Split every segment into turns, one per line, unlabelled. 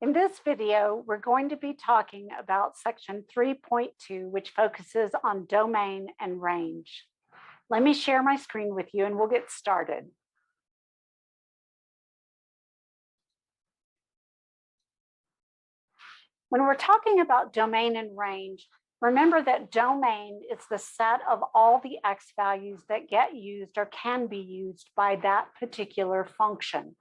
In this video, we're going to be talking about section 3.2, which focuses on domain and range. Let me share my screen with you and we'll get started. When we're talking about domain and range, remember that domain is the set of all the x values that get used or can be used by that particular function.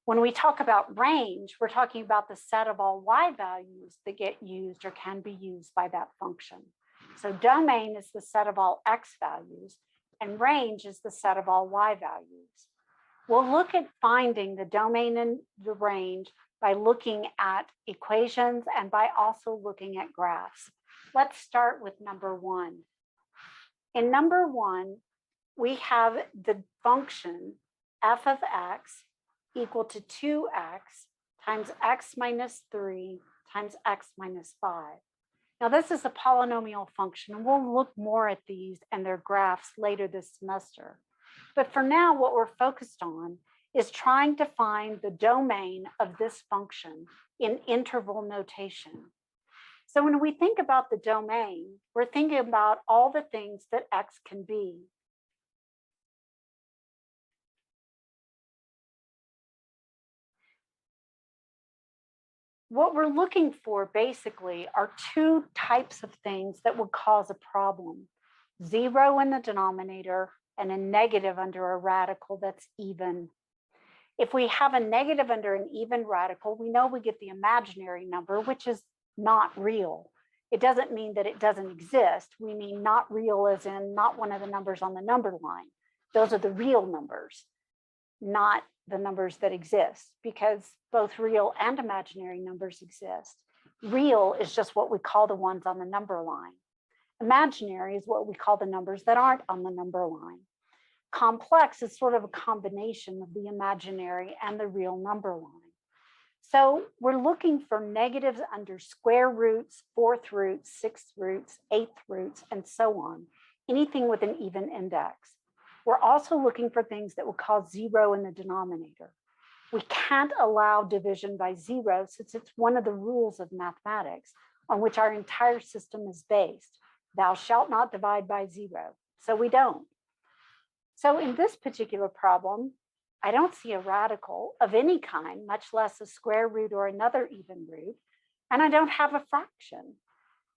When we talk about range, we're talking about the set of all y values that get used or can be used by that function. So domain is the set of all x values, and range is the set of all y values. We'll look at finding the domain and the range by looking at equations and by also looking at graphs. Let's start with number one. In number one, we have the function f of x equal to 2x times x minus 3 times x minus 5. Now, this is a polynomial function, and we'll look more at these and their graphs later this semester. But for now, what we're focused on is trying to find the domain of this function in interval notation. So when we think about the domain, we're thinking about all the things that x can be. What we're looking for basically are two types of things that would cause a problem: 0 in the denominator and a negative under a radical that's even. If we have a negative under an even radical, we know we get the imaginary number, which is not real. It doesn't mean that it doesn't exist. We mean not real as in not one of the numbers on the number line. Those are the real numbers, not the numbers that exist, because both real and imaginary numbers exist. Real is just what we call the ones on the number line. Imaginary is what we call the numbers that aren't on the number line. Complex is sort of a combination of the imaginary and the real number line. So we're looking for negatives under square roots, fourth roots, sixth roots, eighth roots, and so on, anything with an even index. We're also looking for things that will cause 0 in the denominator. We can't allow division by 0 since it's one of the rules of mathematics on which our entire system is based. Thou shalt not divide by 0. So we don't. So in this particular problem, I don't see a radical of any kind, much less a square root or another even root, and I don't have a fraction.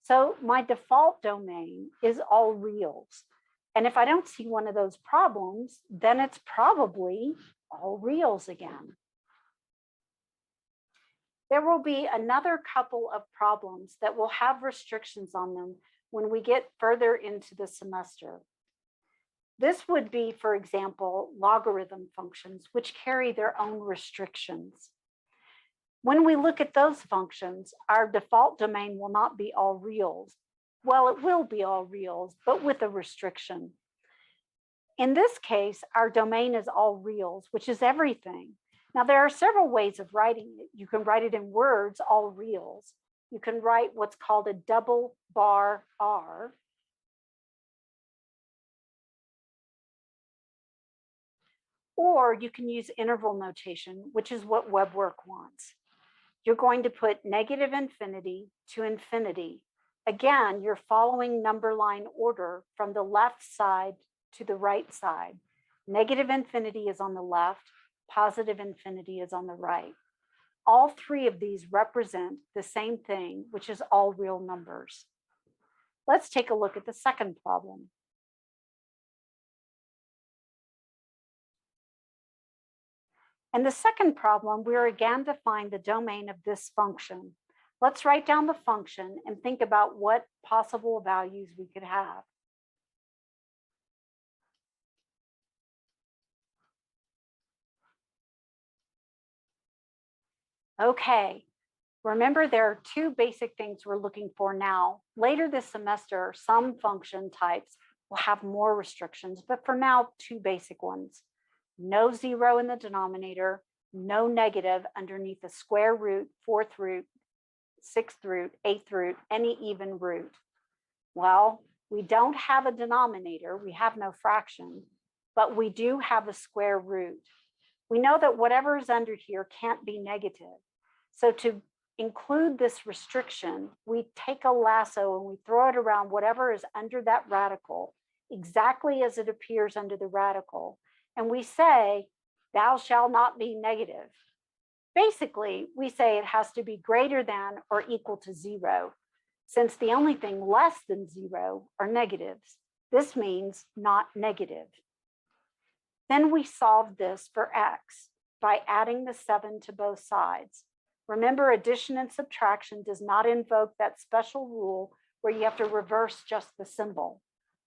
So my default domain is all reals. And if I don't see one of those problems, then it's probably all reals again. There will be another couple of problems that will have restrictions on them when we get further into the semester. This would be, for example, logarithm functions, which carry their own restrictions. When we look at those functions, our default domain will not be all reals. Well, it will be all reals, but with a restriction. In this case, our domain is all reals, which is everything. Now, there are several ways of writing it. You can write it in words, all reals. You can write what's called a double bar R. Or you can use interval notation, which is what WebWork wants. You're going to put negative infinity to infinity. Again, you're following number line order from the left side to the right side. Negative infinity is on the left, positive infinity is on the right. All three of these represent the same thing, which is all real numbers. Let's take a look at the second problem. In the second problem, we're again to find the domain of this function. Let's write down the function and think about what possible values we could have. Okay, remember there are two basic things we're looking for now. Later this semester, some function types will have more restrictions, but for now, two basic ones. No 0 in the denominator, no negative underneath the square root, fourth root, sixth root, eighth root, any even root. Well, we don't have a denominator, we have no fraction, but we do have a square root. We know that whatever is under here can't be negative. So to include this restriction, we take a lasso and we throw it around whatever is under that radical, exactly as it appears under the radical. And we say, thou shalt not be negative. Basically, we say it has to be greater than or equal to 0, since the only thing less than 0 are negatives. This means not negative. Then we solve this for x by adding the 7 to both sides. Remember, addition and subtraction does not invoke that special rule where you have to reverse just the symbol.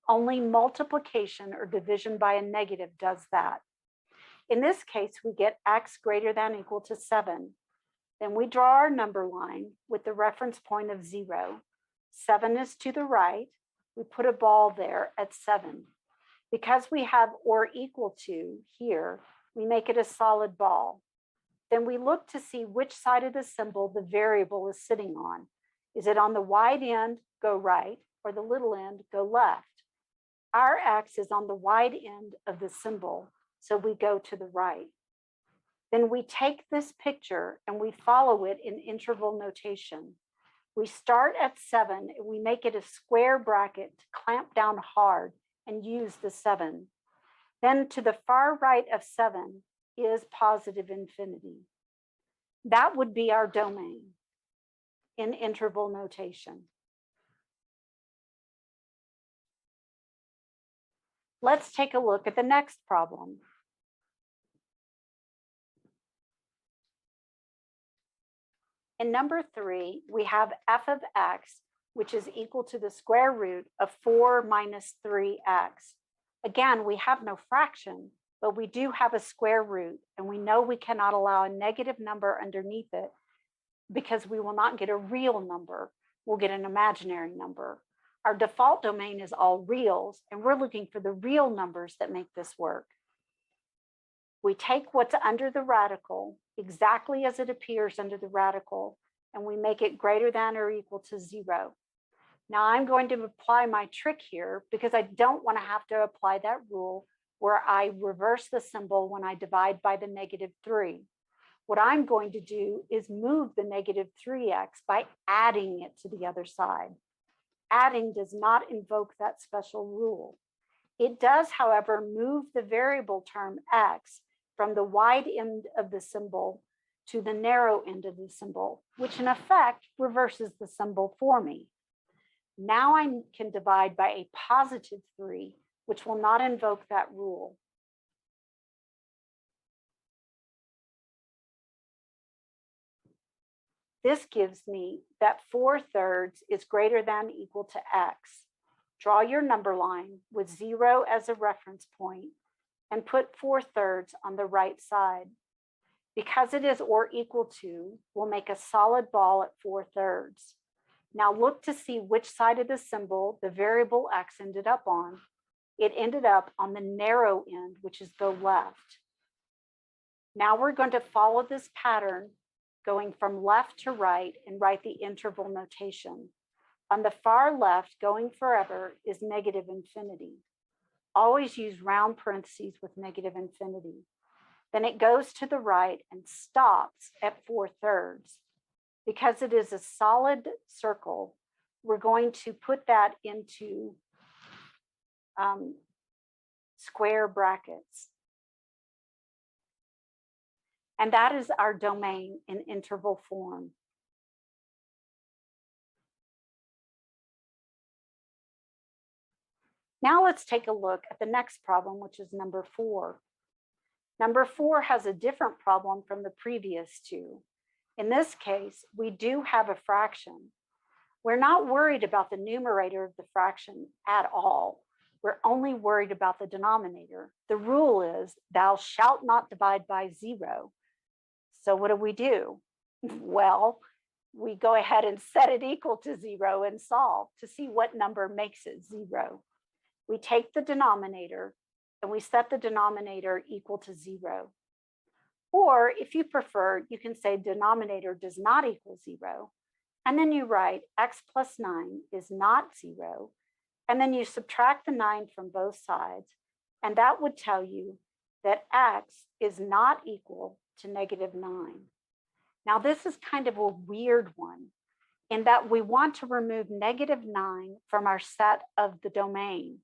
Only multiplication or division by a negative does that. In this case, we get x greater than or equal to 7. Then we draw our number line with the reference point of 0. 7 is to the right. We put a ball there at 7. Because we have or equal to here, we make it a solid ball. Then we look to see which side of the symbol the variable is sitting on. Is it on the wide end, go right, or the little end, go left? Our x is on the wide end of the symbol, so we go to the right. Then we take this picture and we follow it in interval notation. We start at 7 and we make it a square bracket to clamp down hard and use the 7. Then to the far right of 7 is positive infinity. That would be our domain in interval notation. Let's take a look at the next problem. In number 3, we have f of x, which is equal to the square root of 4 minus 3x. Again, we have no fraction, but we do have a square root, and we know we cannot allow a negative number underneath it because we will not get a real number. We'll get an imaginary number. Our default domain is all reals, and we're looking for the real numbers that make this work. We take what's under the radical exactly as it appears under the radical, and we make it greater than or equal to 0. Now I'm going to apply my trick here because I don't want to have to apply that rule where I reverse the symbol when I divide by the -3. What I'm going to do is move the -3x by adding it to the other side. Adding does not invoke that special rule. It does, however, move the variable term x from the wide end of the symbol to the narrow end of the symbol, which in effect reverses the symbol for me. Now I can divide by a +3, which will not invoke that rule. This gives me that 4/3 is greater than or equal to x. Draw your number line with 0 as a reference point and put 4/3 on the right side. Because it is or equal to, we'll make a solid ball at 4/3. Now look to see which side of the symbol the variable x ended up on. It ended up on the narrow end, which is the left. Now we're going to follow this pattern going from left to right and write the interval notation. On the far left, going forever is -infinity. Always use round parentheses with -infinity. Then it goes to the right and stops at 4/3. Because it is a solid circle, we're going to put that into square brackets. And that is our domain in interval form. Now let's take a look at the next problem, which is number 4. Number 4 has a different problem from the previous two. In this case, we do have a fraction. We're not worried about the numerator of the fraction at all. We're only worried about the denominator. The rule is, thou shalt not divide by 0. So what do? Well, we go ahead and set it equal to 0 and solve to see what number makes it 0. We take the denominator and we set the denominator equal to 0. Or if you prefer, you can say denominator does not equal 0. And then you write x plus 9 is not 0. And then you subtract the 9 from both sides. And that would tell you that x is not equal to -9. Now, this is kind of a weird one in that we want to remove -9 from our set of the domain.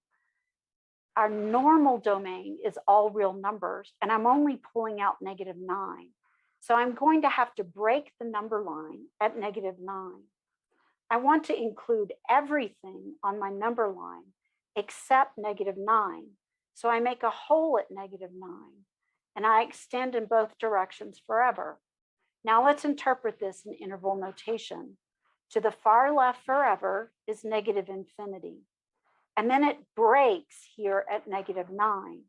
Our normal domain is all real numbers, and I'm only pulling out -9. So I'm going to have to break the number line at -9. I want to include everything on my number line except -9. So I make a hole at -9, and I extend in both directions forever. Now let's interpret this in interval notation. To the far left forever is -infinity. And then it breaks here at -9.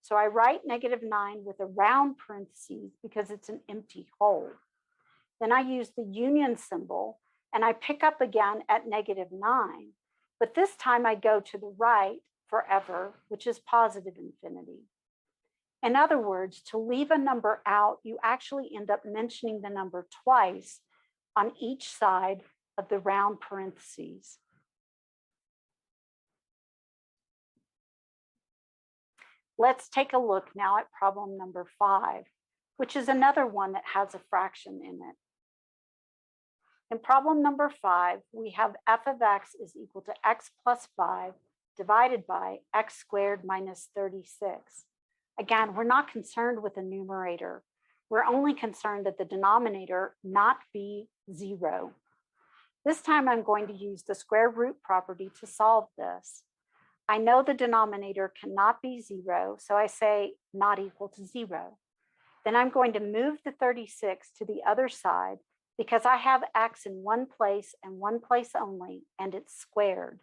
So I write -9 with a round parentheses because it's an empty hole. Then I use the union symbol and I pick up again at -9, but this time I go to the right forever, which is +infinity. In other words, to leave a number out, you actually end up mentioning the number twice on each side of the round parentheses. Let's take a look now at problem number 5, which is another one that has a fraction in it. In problem number 5, we have f of x is equal to x plus 5 divided by x squared minus 36. Again, we're not concerned with the numerator. We're only concerned that the denominator not be 0. This time I'm going to use the square root property to solve this. I know the denominator cannot be 0, so I say not equal to 0. Then I'm going to move the 36 to the other side because I have x in one place and one place only, and it's squared.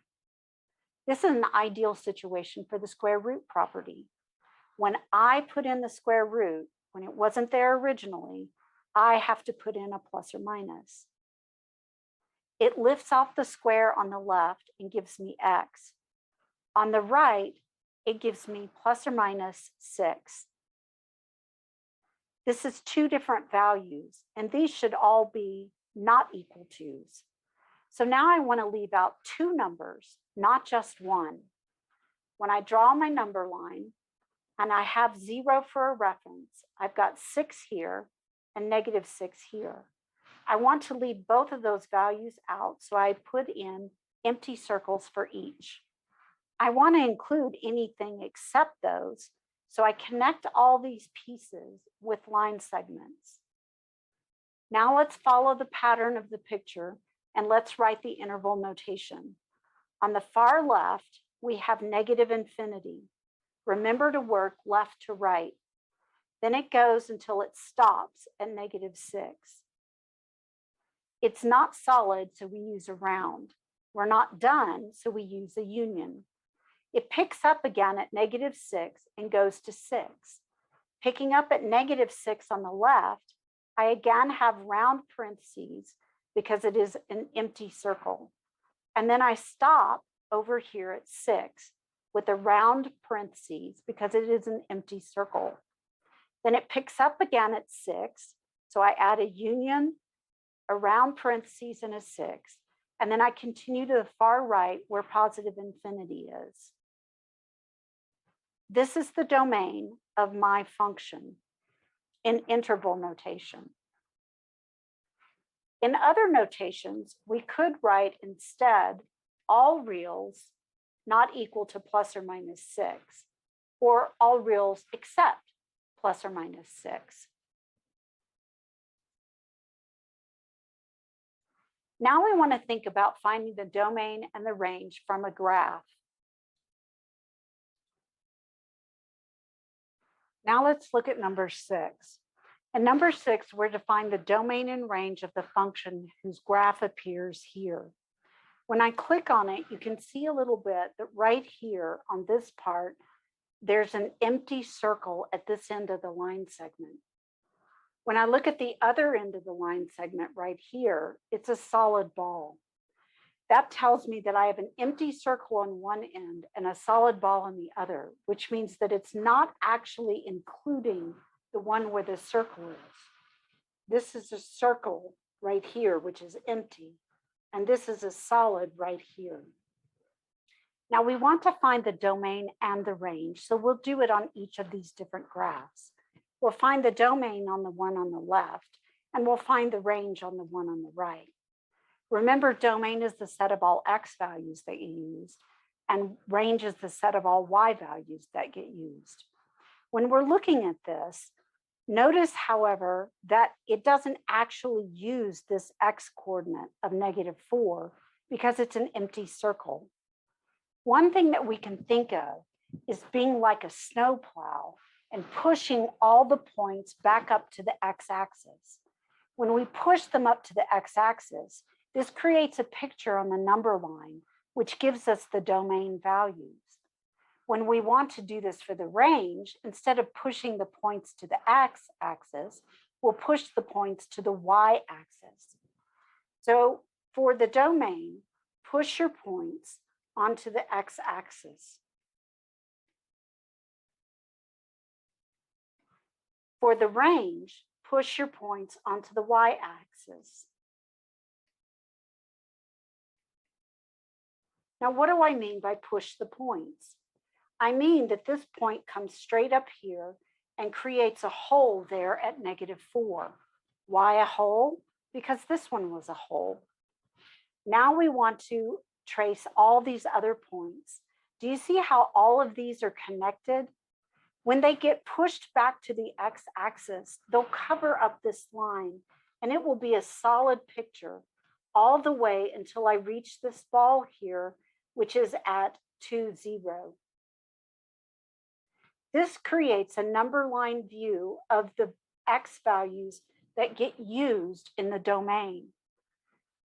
This is an ideal situation for the square root property. When I put in the square root, when it wasn't there originally, I have to put in a plus or minus. It lifts off the square on the left and gives me x. On the right, it gives me plus or minus 6. This is two different values, and these should all be not equal to's. So now I want to leave out two numbers, not just one. When I draw my number line, and I have 0 for a reference, I've got 6 here and -6 here. I want to leave both of those values out, so I put in empty circles for each. I want to include anything except those, so I connect all these pieces with line segments. Now let's follow the pattern of the picture and let's write the interval notation. On the far left, we have -infinity. Remember to work left to right. Then it goes until it stops at -6. It's not solid, so we use a round. We're not done, so we use a union. It picks up again at -6 and goes to 6. Picking up at -6 on the left, I again have round parentheses because it is an empty circle. And then I stop over here at 6 with a round parentheses because it is an empty circle. Then it picks up again at 6. So I add a union, a round parentheses, and a 6. And then I continue to the far right where +infinity is. This is the domain of my function in interval notation. In other notations, we could write instead all reals not equal to ±6, or all reals except ±6. Now we want to think about finding the domain and the range from a graph. Now let's look at number 6. In number 6, we're to find the domain and range of the function whose graph appears here. When I click on it, you can see a little bit that right here on this part, there's an empty circle at this end of the line segment. When I look at the other end of the line segment right here, it's a solid ball. That tells me that I have an empty circle on one end and a solid ball on the other, which means that it's not actually including the one where the circle is. This is a circle right here, which is empty, and this is a solid right here. Now we want to find the domain and the range, so we'll do it on each of these different graphs. We'll find the domain on the one on the left, And we'll find the range on the one on the right. Remember, domain is the set of all x values that you used, and range is the set of all y values that get used. When we're looking at this, notice, however, that it doesn't actually use this x coordinate of -4 because it's an empty circle. One thing that we can think of is being like a snowplow and pushing all the points back up to the x-axis. When we push them up to the x-axis, this creates a picture on the number line, which gives us the domain values. When we want to do this for the range, instead of pushing the points to the x-axis, we'll push the points to the y-axis. So for the domain, push your points onto the x-axis. For the range, push your points onto the y-axis. Now, what do I mean by push the points? I mean that this point comes straight up here and creates a hole there at -4. Why a hole? Because this one was a hole. Now we want to trace all these other points. Do you see how all of these are connected? When they get pushed back to the x-axis, they'll cover up this line, and it will be a solid picture all the way until I reach this ball here, which is at 2, 0. This creates a number line view of the x values that get used in the domain.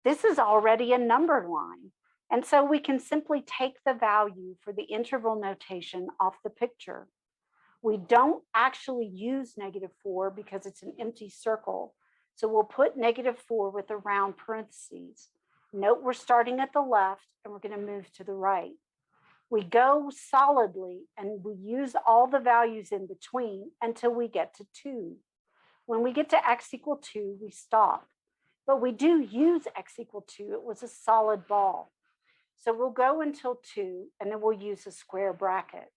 This is already a number line, and so we can simply take the value for the interval notation off the picture. We don't actually use -4 because it's an empty circle, so we'll put -4 with a round parentheses. Note we're starting at the left and we're going to move to the right. We go solidly and we use all the values in between until we get to 2. When we get to x equal 2, we stop. But we do use x equal 2. It was a solid ball. So we'll go until 2, and then we'll use a square bracket.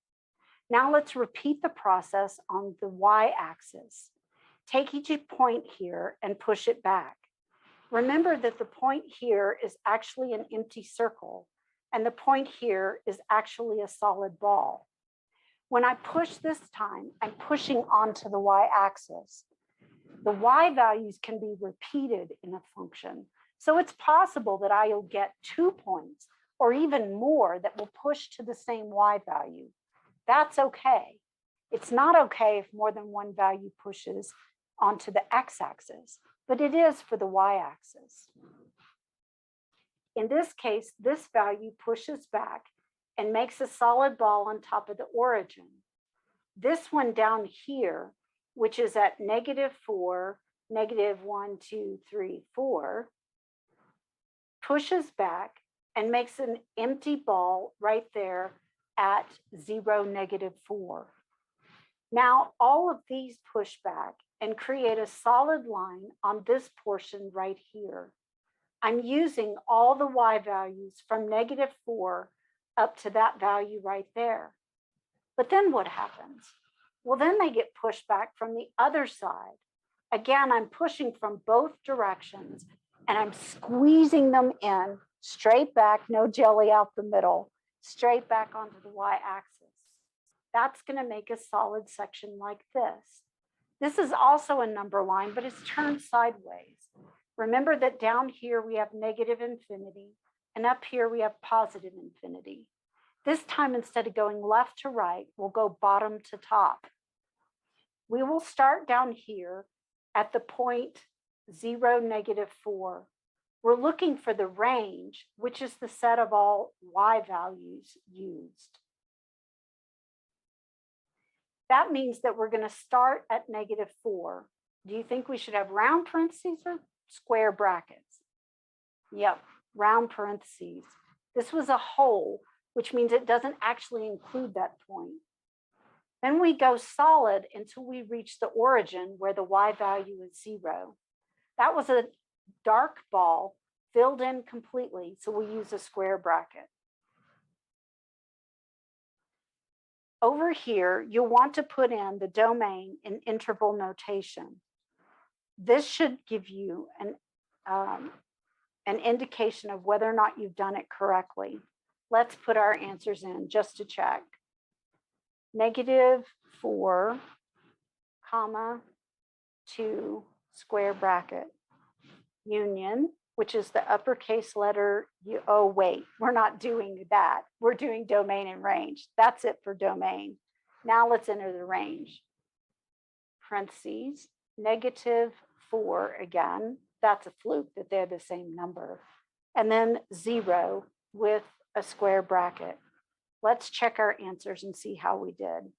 Now let's repeat the process on the y-axis. Take each point here and push it back. Remember that the point here is actually an empty circle, and the point here is actually a solid ball. When I push this time, I'm pushing onto the y-axis. The y values can be repeated in a function. So it's possible that I'll get 2 points or even more that will push to the same y value. That's okay. It's not okay if more than one value pushes onto the x-axis, but it is for the y-axis. In this case, this value pushes back and makes a solid ball on top of the origin. This one down here, which is at -4, -1, 2, 3, 4, pushes back and makes an empty ball right there at 0, -4. Now, all of these push back and create a solid line on this portion right here. I'm using all the y values from -4 up to that value right there. But then what happens? Well, then they get pushed back from the other side. Again, I'm pushing from both directions and I'm squeezing them in straight back, no jelly out the middle, straight back onto the y-axis. That's going to make a solid section like this. This is also a number line, but it's turned sideways. Remember that down here we have -infinity, and up here we have +infinity. This time, instead of going left to right, we'll go bottom to top. We will start down here at the point 0, -4. We're looking for the range, which is the set of all y values used. That means that we're going to start at -4. Do you think we should have round parentheses or square brackets? Yep, round parentheses. This was a hole, which means it doesn't actually include that point. Then we go solid until we reach the origin where the y value is 0. That was a dark ball filled in completely, so we use a square bracket. Over here, you'll want to put in the domain in interval notation. This should give you an indication of whether or not you've done it correctly. Let's put our answers in just to check. -4, comma, 2, square bracket, union, which is the uppercase letter U. Oh, wait, we're not doing that. We're doing domain and range. That's it for domain. Now let's enter the range. Parentheses, -4 again. That's a fluke that they're the same number. And then 0 with a square bracket. Let's check our answers and see how we did.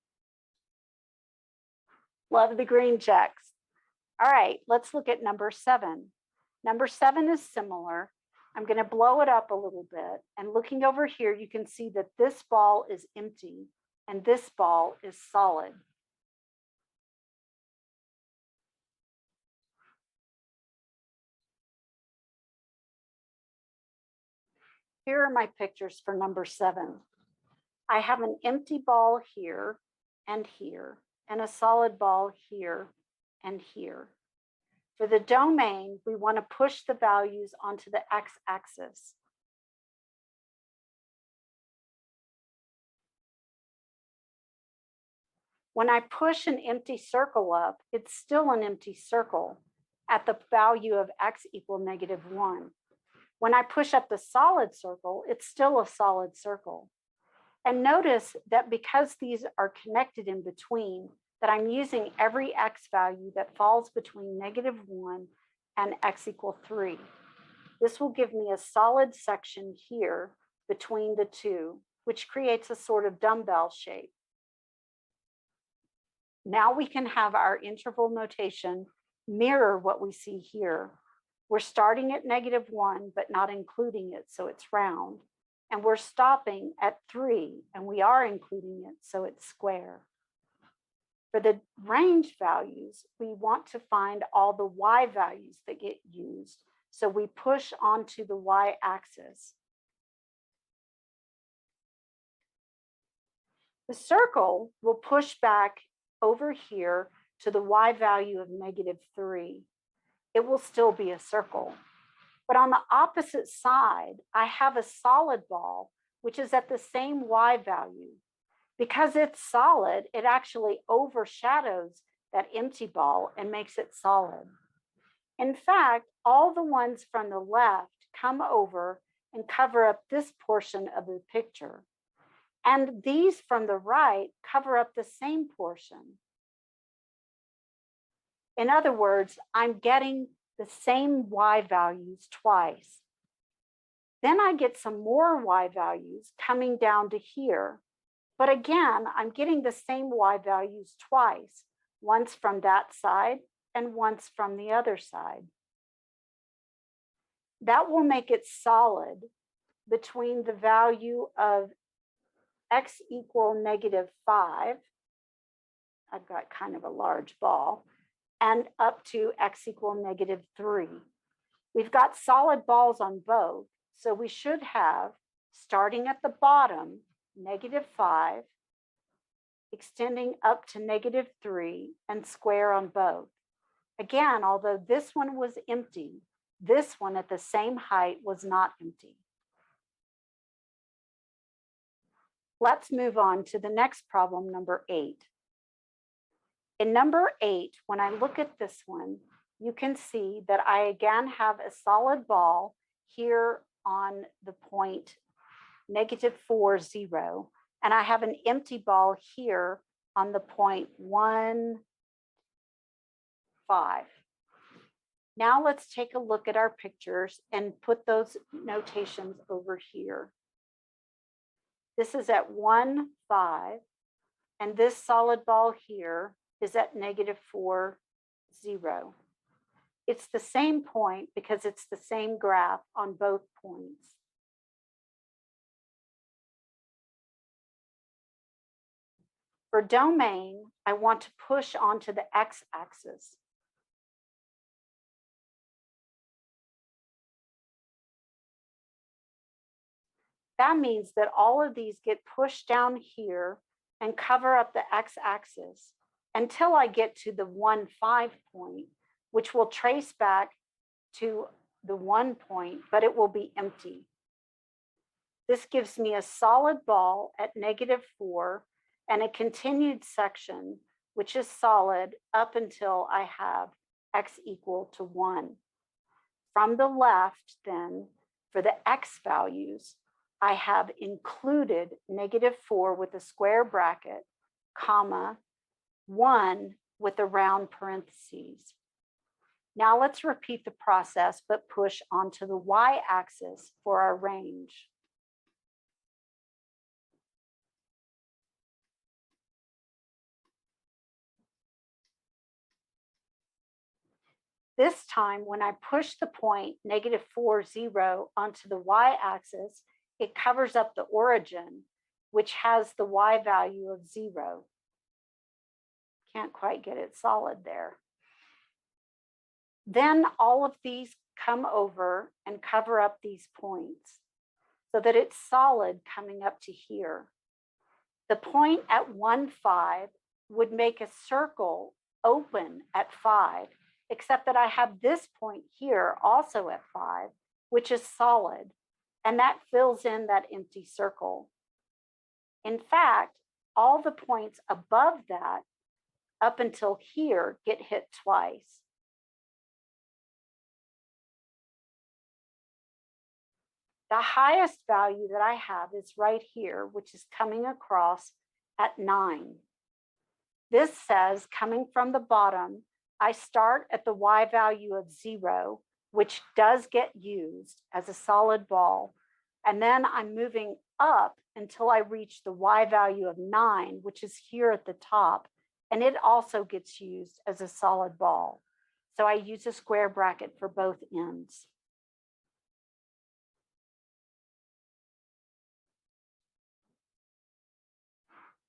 Love the green checks. All right, let's look at number 7. Number 7 is similar. I'm going to blow it up a little bit. And looking over here, you can see that this ball is empty and this ball is solid. Here are my pictures for number 7. I have an empty ball here, and a solid ball here and here. For the domain, we want to push the values onto the x-axis. When I push an empty circle up, it's still an empty circle at the value of x equal -1. When I push up the solid circle, it's still a solid circle. And notice that because these are connected in between, that I'm using every x value that falls between -1 and x equal 3. This will give me a solid section here between the two, which creates a sort of dumbbell shape. Now we can have our interval notation mirror what we see here. We're starting at -1, but not including it, so it's round. And we're stopping at 3, and we are including it, so it's square. For the range values, we want to find all the y values that get used. So we push onto the y-axis. The circle will push back over here to the y value of -3. It will still be a circle. But on the opposite side, I have a solid ball, which is at the same y value. Because it's solid, it actually overshadows that empty ball and makes it solid. In fact, all the ones from the left come over and cover up this portion of the picture. And these from the right cover up the same portion. In other words, I'm getting the same y values twice. Then I get some more y values coming down to here. But again, I'm getting the same y values twice, once from that side and once from the other side. That will make it solid between the value of x equal -5, I've got kind of a large ball, and up to x equal -3. We've got solid balls on both, so we should have, starting at the bottom, -5, extending up to -3, and square on both. Again, although this one was empty, this one at the same height was not empty. Let's move on to the next problem, number 8. In number 8, when I look at this one, you can see that I again have a solid ball here on the point -4, 0, and I have an empty ball here on the point 1, 5. Now let's take a look at our pictures and put those notations over here. This is at 1, 5, and this solid ball here is at -4, 0. It's the same point because it's the same graph on both points. For domain, I want to push onto the x-axis. That means that all of these get pushed down here and cover up the x-axis until I get to the 1, 5 point, which will trace back to the 1 point, but it will be empty. This gives me a solid ball at -4 and a continued section, which is solid up until I have x equal to 1. From the left, then, for the x values, I have included -4 with a square bracket, comma, 1 with a round parentheses. Now let's repeat the process, but push onto the y-axis for our range. This time, when I push the point -4, 0 onto the y-axis, it covers up the origin, which has the y value of 0. Can't quite get it solid there. Then all of these come over and cover up these points so that it's solid coming up to here. The point at 1, 5 would make a circle open at 5, except that I have this point here also at 5, which is solid, and that fills in that empty circle. In fact, all the points above that up until here get hit twice. The highest value that I have is right here, which is coming across at 9. This says, coming from the bottom, I start at the y value of 0, which does get used as a solid ball, and then I'm moving up until I reach the y value of 9, which is here at the top, and it also gets used as a solid ball. So I use a square bracket for both ends.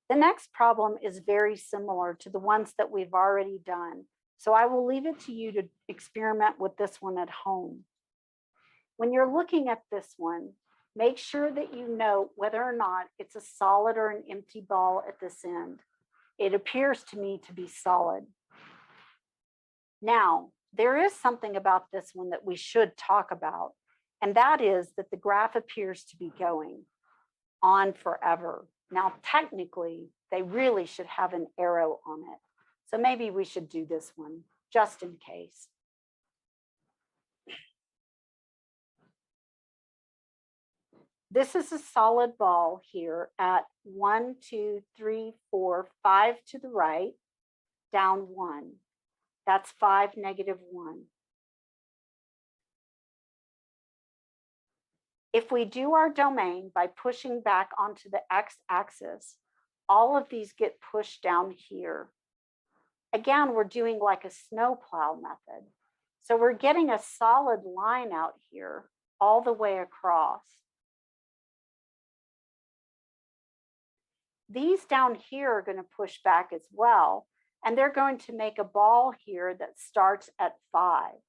The next problem is very similar to the ones that we've already done. So I will leave it to you to experiment with this one at home. When you're looking at this one, make sure that you note whether or not it's a solid or an empty ball at this end. It appears to me to be solid. Now, there is something about this one that we should talk about, and that is that the graph appears to be going on forever. Now, technically, they really should have an arrow on it. So maybe we should do this one just in case. This is a solid ball here at 1, 2, 3, 4, 5 to the right, down 1. That's 5, -1. If we do our domain by pushing back onto the x-axis, all of these get pushed down here. Again, we're doing like a snowplow method. So we're getting a solid line out here all the way across. These down here are going to push back as well, and they're going to make a ball here that starts at 5.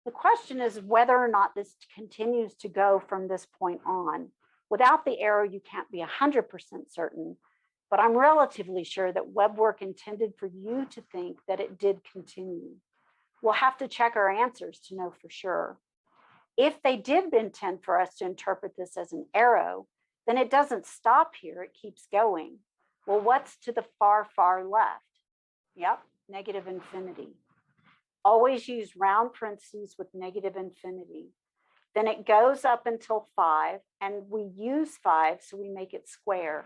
The question is whether or not this continues to go from this point on. Without the arrow, you can't be 100% certain, but I'm relatively sure that WebWork intended for you to think that it did continue. We'll have to check our answers to know for sure. If they did intend for us to interpret this as an arrow, then it doesn't stop here, it keeps going. Well, what's to the far, far left? Yep, -infinity. Always use round parentheses with -infinity. Then it goes up until 5, and we use 5, so we make it square.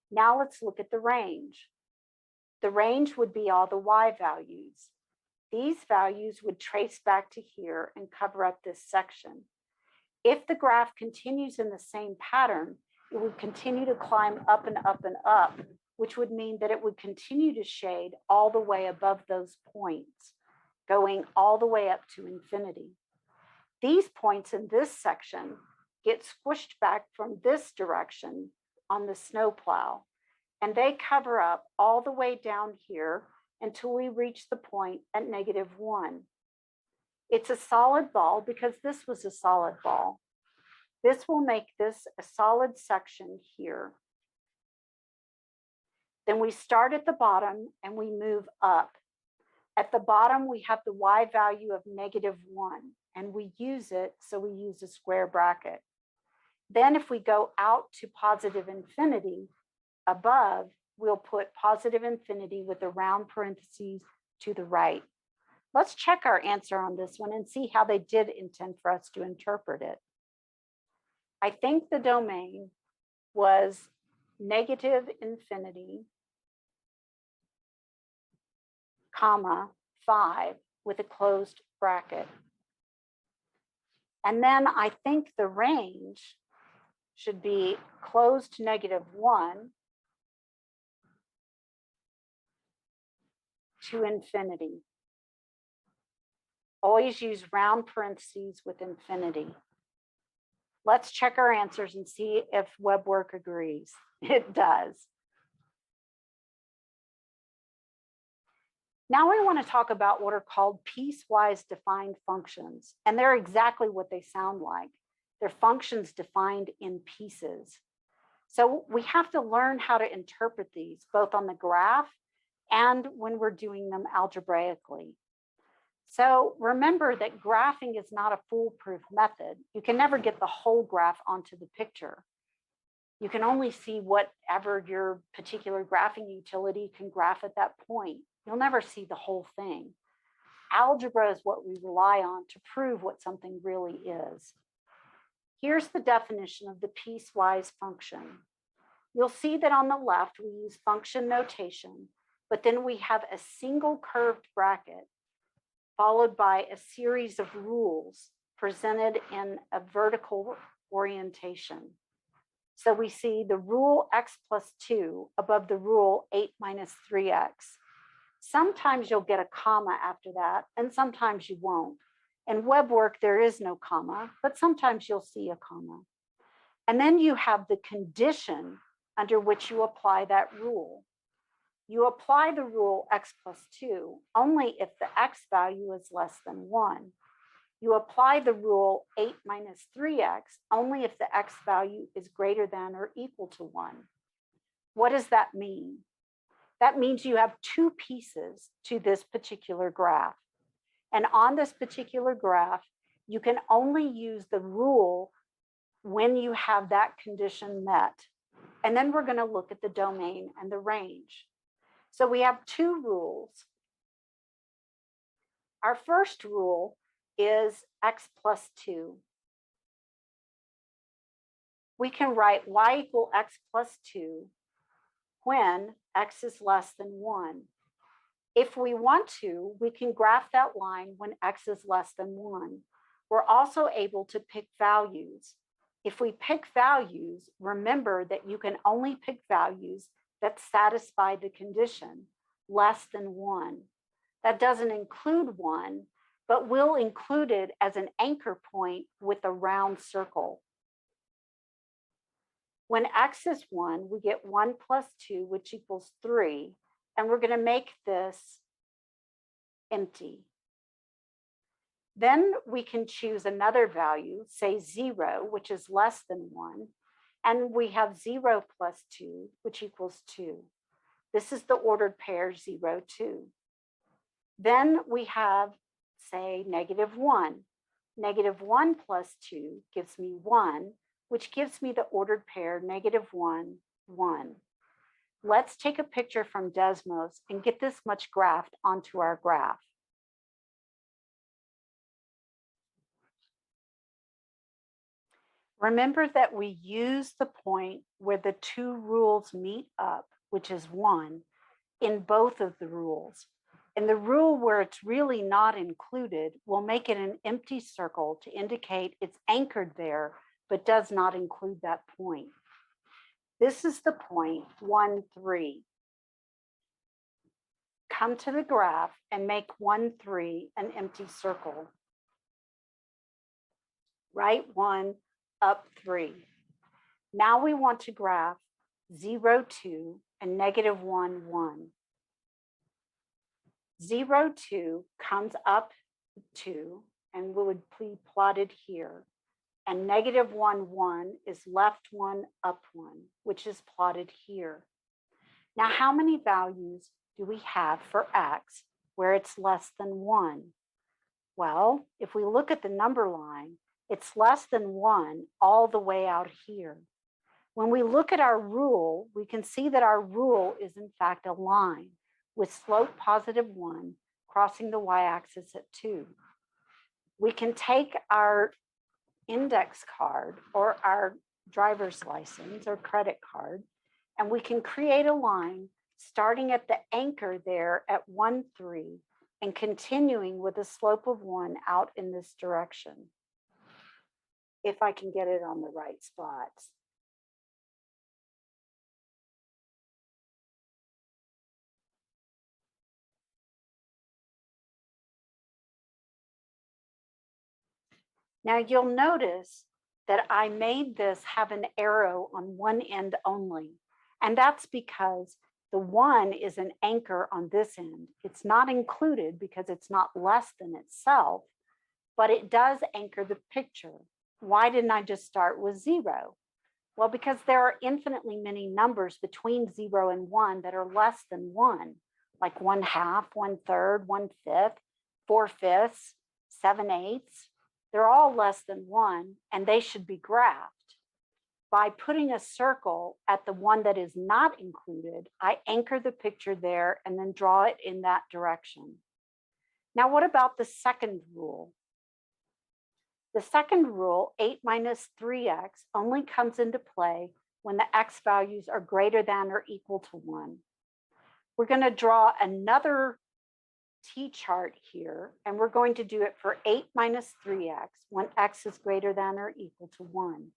Now let's look at the range. The range would be all the y values. These values would trace back to here and cover up this section. If the graph continues in the same pattern, it would continue to climb up and up and up, which would mean that it would continue to shade all the way above those points, going all the way up to infinity. These points in this section get squished back from this direction on the snowplow, and they cover up all the way down here until we reach the point at -1. It's a solid ball because this was a solid ball. This will make this a solid section here. Then we start at the bottom and we move up. At the bottom, we have the y value of -1, and we use it, so we use a square bracket. Then if we go out to positive infinity, above, we'll put positive infinity with the round parentheses to the right. Let's check our answer on this one and see how they did intend for us to interpret it. I think the domain was negative infinity, comma, 5 with a closed bracket. And then I think the range should be closed to -1 to infinity. Always use round parentheses with infinity. Let's check our answers and see if WebWork agrees. It does. Now we want to talk about what are called piecewise defined functions, and they're exactly what they sound like. They're functions defined in pieces. So we have to learn how to interpret these, both on the graph and when we're doing them algebraically. So remember that graphing is not a foolproof method. You can never get the whole graph onto the picture. You can only see whatever your particular graphing utility can graph at that point. You'll never see the whole thing. Algebra is what we rely on to prove what something really is. Here's the definition of the piecewise function. You'll see that on the left, we use function notation, but then we have a single curved bracket followed by a series of rules presented in a vertical orientation. So we see the rule x plus 2 above the rule 8 minus 3x. Sometimes you'll get a comma after that, and sometimes you won't. In WebWork, there is no comma, but sometimes you'll see a comma. And then you have the condition under which you apply that rule. You apply the rule x plus 2 only if the x value is less than 1. You apply the rule 8 minus 3x only if the x value is greater than or equal to 1. What does that mean? That means you have two pieces to this particular graph. And on this particular graph, you can only use the rule when you have that condition met. And then we're going to look at the domain and the range. So we have two rules. Our first rule is x plus 2. We can write y equal x plus 2 when x is less than 1. If we want to, we can graph that line when x is less than 1. We're also able to pick values. If we pick values, remember that you can only pick values that satisfy the condition, less than 1. That doesn't include 1, but we'll include it as an anchor point with a round circle. When x is 1, we get 1 plus 2, which equals 3, and we're going to make this empty. Then we can choose another value, say 0, which is less than 1, and we have 0 plus 2, which equals 2. This is the ordered pair 0, 2. Then we have, say, -1. -1 plus 2 gives me 1, which gives me the ordered pair -1, 1. Let's take a picture from Desmos and get this much graphed onto our graph. Remember that we use the point where the two rules meet up, which is 1, in both of the rules. And the rule where it's really not included, we'll make it an empty circle to indicate it's anchored there, but does not include that point. This is the point 1, 3. Come to the graph and make 1, 3 an empty circle. Right 1, up 3. Now we want to graph 0, 2 and -1, 1. 0, 2 comes up 2 and would be plotted here. And -1, 1 is left 1, up 1, which is plotted here. Now, how many values do we have for x where it's less than 1. Well, if we look at the number line, it's less than 1 all the way out here. When we look at our rule, we can see that our rule is in fact a line with slope positive 1 crossing the y-axis at 2. We can take our index card or our driver's license or credit card, and we can create a line starting at the anchor there at 1, 3, and continuing with a slope of 1 out in this direction. If I can get it on the right spots. Now you'll notice that I made this have an arrow on one end only. And that's because the 1 is an anchor on this end. It's not included because it's not less than itself, but it does anchor the picture. Why didn't I just start with 0? Well, because there are infinitely many numbers between 0 and 1 that are less than 1, like 1/2, 1/3, 1/5, 4/5, 7/8. They're all less than 1, and they should be graphed. By putting a circle at the one that is not included, I anchor the picture there and then draw it in that direction. Now, what about the second rule? The second rule, 8 minus 3x, only comes into play when the x values are greater than or equal to 1. We're going to draw another t-chart here, and we're going to do it for 8 minus 3x when x is greater than or equal to 1.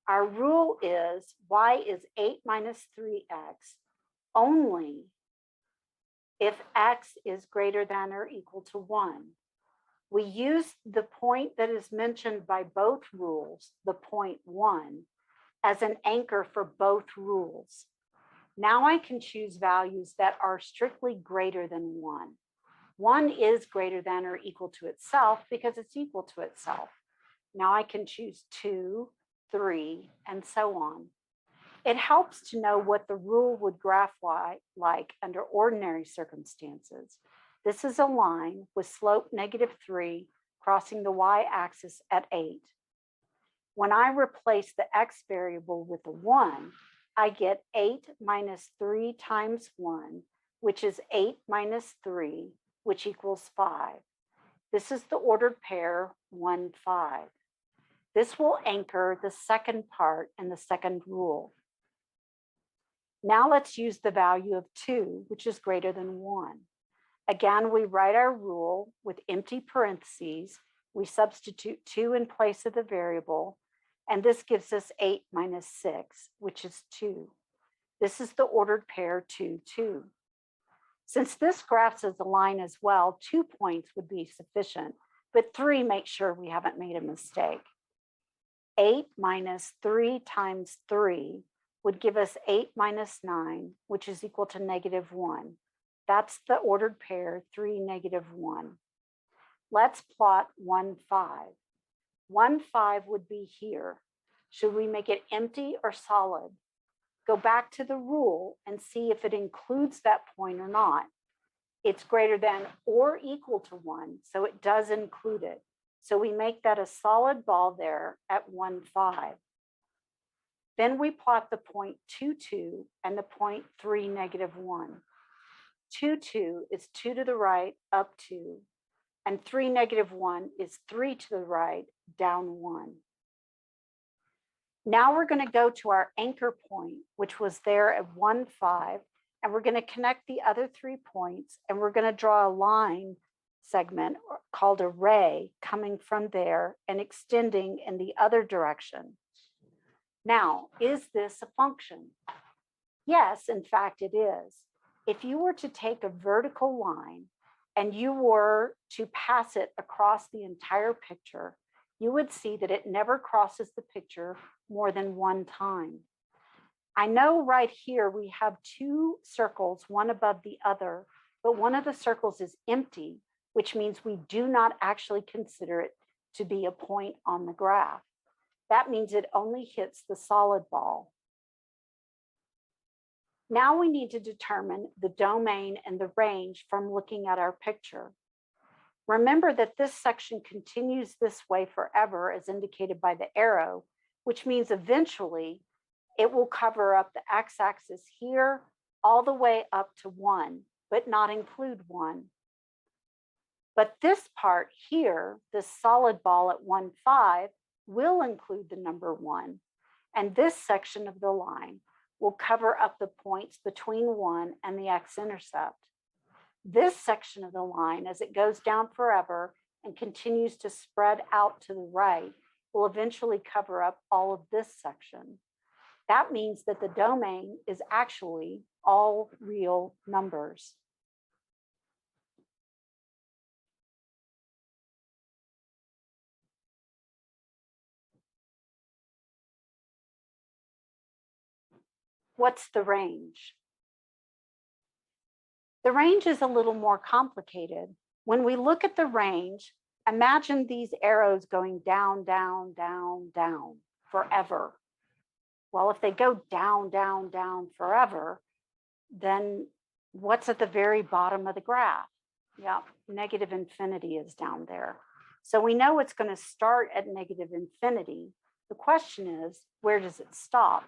Our rule is y is 8 minus 3x only if x is greater than or equal to 1. We use the point that is mentioned by both rules, the point 1, as an anchor for both rules. Now I can choose values that are strictly greater than 1. 1 is greater than or equal to itself because it's equal to itself. Now I can choose 2, 3, and so on. It helps to know what the rule would graph like under ordinary circumstances. This is a line with slope -3 crossing the y-axis at 8. When I replace the x variable with a 1, I get 8 minus 3 times 1, which is 8 minus 3, which equals 5. This is the ordered pair 1, 5. This will anchor the second part in the second rule. Now let's use the value of 2, which is greater than 1. Again, we write our rule with empty parentheses. We substitute 2 in place of the variable, and this gives us 8 minus 6, which is 2. This is the ordered pair 2, 2. Since this graphs as a line as well, 2 points would be sufficient, but 3 makes sure we haven't made a mistake. 8 minus 3 times 3 would give us 8 minus 9, which is equal to -1. That's the ordered pair 3, -1. Let's plot 1, 5. 1, 5 would be here. Should we make it empty or solid? Go back to the rule and see if it includes that point or not. It's greater than or equal to 1, so it does include it. So we make that a solid ball there at 1, 5. Then we plot the point 2, 2 and the point 3, -1. 2, 2 is 2 to the right, up 2, and 3, -1 is 3 to the right, down 1. Now we're going to go to our anchor point, which was there at 1, 5, and we're going to connect the other 3 points, and we're going to draw a line segment called a ray coming from there and extending in the other direction. Now, is this a function? Yes, in fact, it is. If you were to take a vertical line and you were to pass it across the entire picture, you would see that it never crosses the picture more than 1 time. I know right here we have 2 circles, one above the other, but one of the circles is empty, which means we do not actually consider it to be a point on the graph. That means it only hits the solid ball. Now we need to determine the domain and the range from looking at our picture. Remember that this section continues this way forever as indicated by the arrow, which means eventually it will cover up the x-axis here all the way up to 1, but not include 1. But this part here, this solid ball at 1, 5, will include the number 1. And this section of the line will cover up the points between 1 and the x-intercept. This section of the line, as it goes down forever and continues to spread out to the right, will eventually cover up all of this section. That means that the domain is actually all real numbers. What's the range? The range is a little more complicated. When we look at the range, imagine these arrows going down, down, down, down forever. Well, if they go down, down, down forever, then what's at the very bottom of the graph? Yeah, negative infinity is down there. So we know it's going to start at negative infinity. The question is, where does it stop?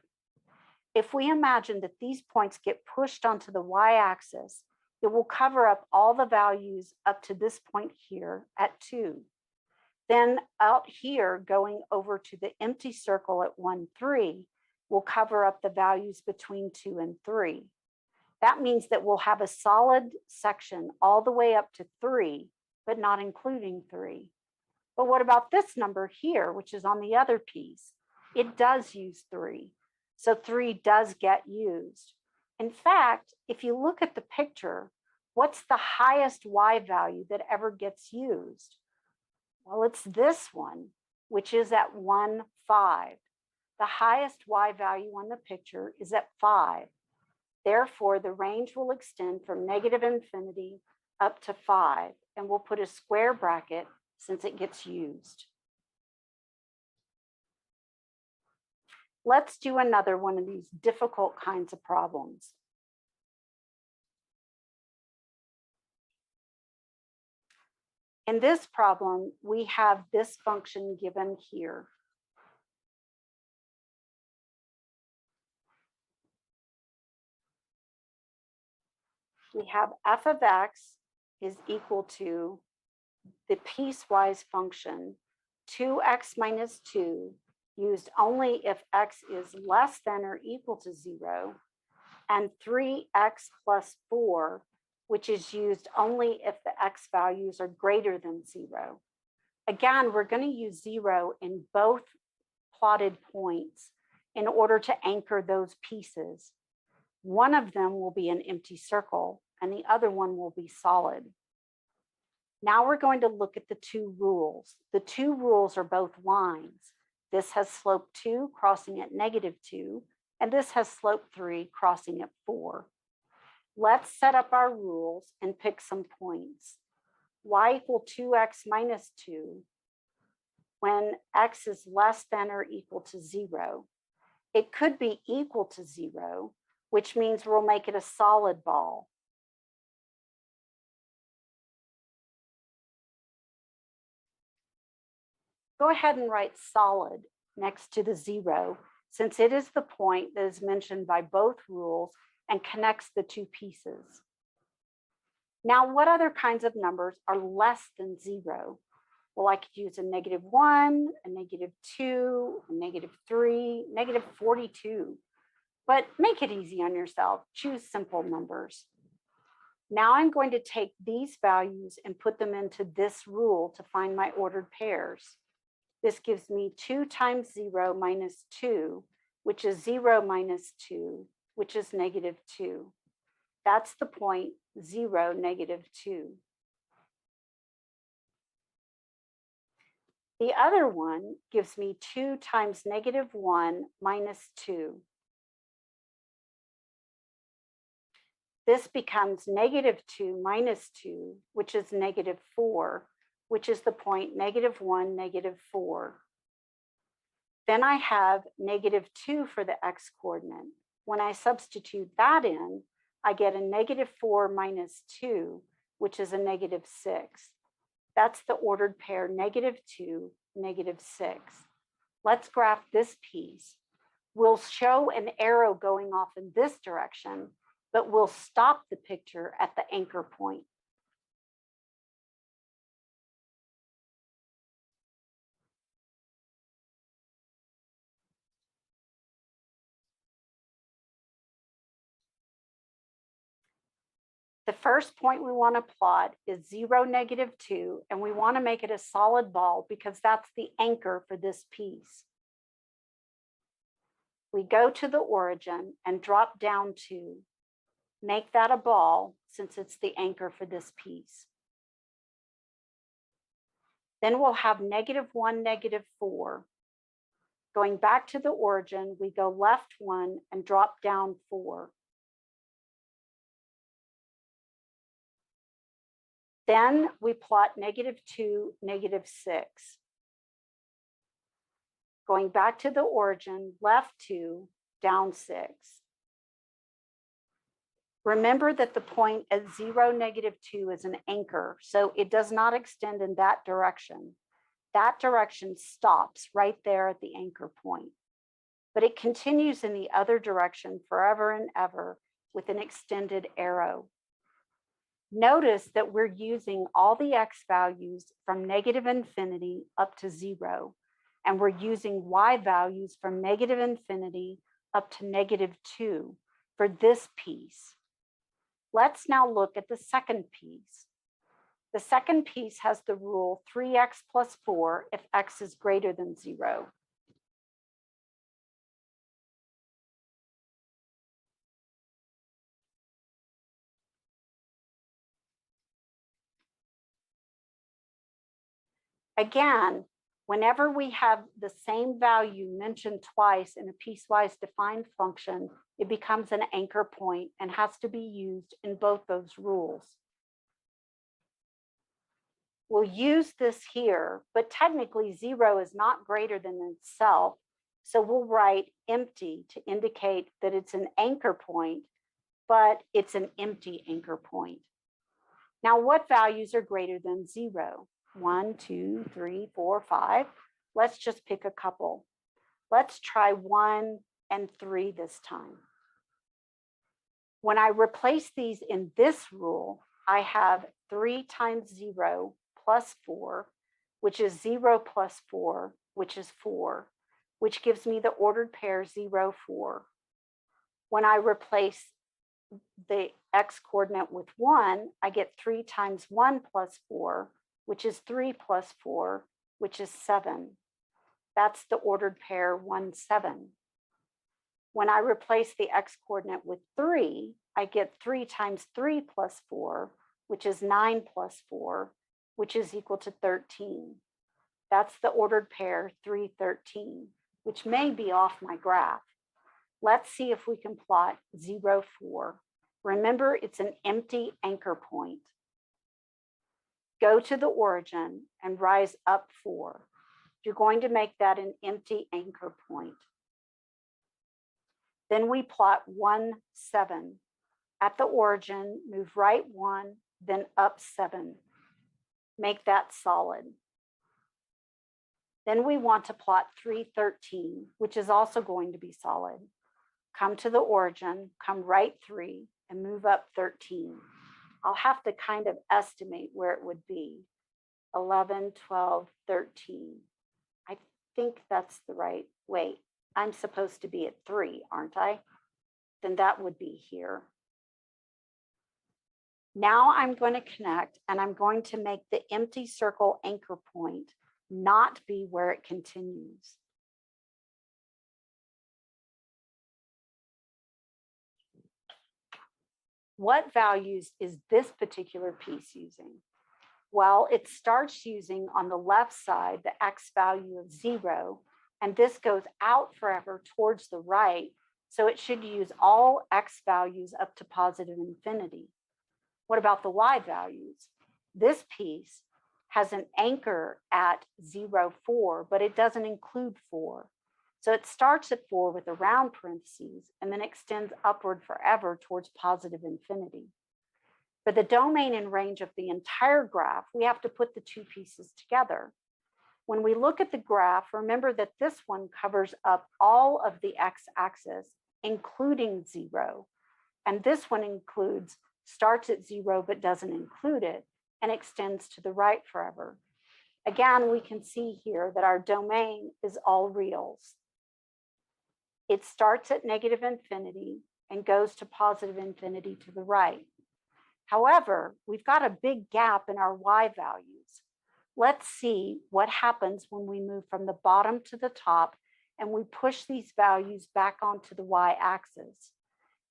If we imagine that these points get pushed onto the y-axis, it will cover up all the values up to this point here at 2. Then out here, going over to the empty circle at 1, 3, will cover up the values between 2 and 3. That means that we'll have a solid section all the way up to 3, but not including 3. But what about this number here, which is on the other piece? It does use 3. So 3 does get used. In fact, if you look at the picture, what's the highest y value that ever gets used? Well, it's this one, which is at 1, 5. The highest y value on the picture is at 5. Therefore, the range will extend from negative infinity up to 5, and we'll put a square bracket since it gets used. Let's do another one of these difficult kinds of problems. In this problem, we have this function given here. We have f of x is equal to the piecewise function 2x minus 2 used only if x is less than or equal to 0, and 3x plus 4, which is used only if the x values are greater than 0. Again, we're going to use 0 in both plotted points in order to anchor those pieces. One of them will be an empty circle, and the other one will be solid. Now we're going to look at the two rules. The two rules are both lines. This has slope 2 crossing at negative 2, and this has slope 3 crossing at 4. Let's set up our rules and pick some points. Y equal 2x minus 2 when x is less than or equal to 0. It could be equal to 0, which means we'll make it a solid ball. Go ahead and write solid next to the 0, since it is the point that is mentioned by both rules and connects the two pieces. Now, what other kinds of numbers are less than 0? Well, I could use a -1, a -2, a -3, -42. But make it easy on yourself. Choose simple numbers. Now I'm going to take these values and put them into this rule to find my ordered pairs. This gives me 2 times 0 minus 2, which is 0 minus 2, which is -2. That's the point 0, -2. The other one gives me 2 times -1 minus 2. This becomes -2 minus 2, which is -4, which is the point -1, -4. Then I have -2 for the x coordinate. When I substitute that in, I get a -4 minus 2, which is a -6. That's the ordered pair -2, -6. Let's graph this piece. We'll show an arrow going off in this direction, but we'll stop the picture at the anchor point. The first point we want to plot is 0, -2, and we want to make it a solid ball because that's the anchor for this piece. We go to the origin and drop down 2. Make that a ball since it's the anchor for this piece. Then we'll have -1, -4. Going back to the origin, we go left 1 and drop down 4. Then we plot -2, -6. Going back to the origin, left 2, down 6. Remember that the point at 0, -2 is an anchor, so it does not extend in that direction. That direction stops right there at the anchor point, but it continues in the other direction forever and ever with an extended arrow. Notice that we're using all the x values from -infinity up to 0, and we're using y values from -infinity up to -2 for this piece. Let's now look at the second piece. The second piece has the rule 3x plus 4 if x is greater than 0. Again, whenever we have the same value mentioned twice in a piecewise defined function, it becomes an anchor point and has to be used in both those rules. We'll use this here, but technically 0 is not greater than itself. So we'll write empty to indicate that it's an anchor point, but it's an empty anchor point. Now, what values are greater than 0? 1, 2, 3, 4, 5. Let's just pick a couple. Let's try 1 and 3 this time. When I replace these in this rule, I have 3 times 0 plus 4, which is 0 plus 4, which is 4, which gives me the ordered pair 0, 4. When I replace the x coordinate with 1, I get 3 times 1 plus 4, which is 3 plus 4, which is 7. That's the ordered pair 1, 7. When I replace the x coordinate with 3, I get 3 times 3 plus 4, which is 9 plus 4, which is equal to 13. That's the ordered pair 3, 13, which may be off my graph. Let's see if we can plot 0, 4. Remember, it's an empty anchor point. Go to the origin and rise up 4. You're going to make that an empty anchor point. Then we plot 1, 7. At the origin, move right 1, then up 7. Make that solid. Then we want to plot 3, 13, which is also going to be solid. Come to the origin, come right 3, and move up 13. I'll have to kind of estimate where it would be. 11, 12, 13. I think that's the right, wait, I'm supposed to be at 3, aren't I? Then that would be here. Now I'm going to connect and I'm going to make the empty circle anchor point not be where it continues. What values is this particular piece using? Well, it starts using on the left side the x value of 0, and this goes out forever towards the right, so it should use all x values up to positive infinity. What about the y values? This piece has an anchor at 0, 4, but it doesn't include 4. So it starts at 4 with a round parentheses and then extends upward forever towards positive infinity. For the domain and range of the entire graph, we have to put the two pieces together. When we look at the graph, remember that this one covers up all of the x-axis, including 0. And this one starts at 0 but doesn't include it and extends to the right forever. Again, we can see here that our domain is all reals. It starts at negative infinity and goes to positive infinity to the right. However, we've got a big gap in our y values. Let's see what happens when we move from the bottom to the top and we push these values back onto the y-axis.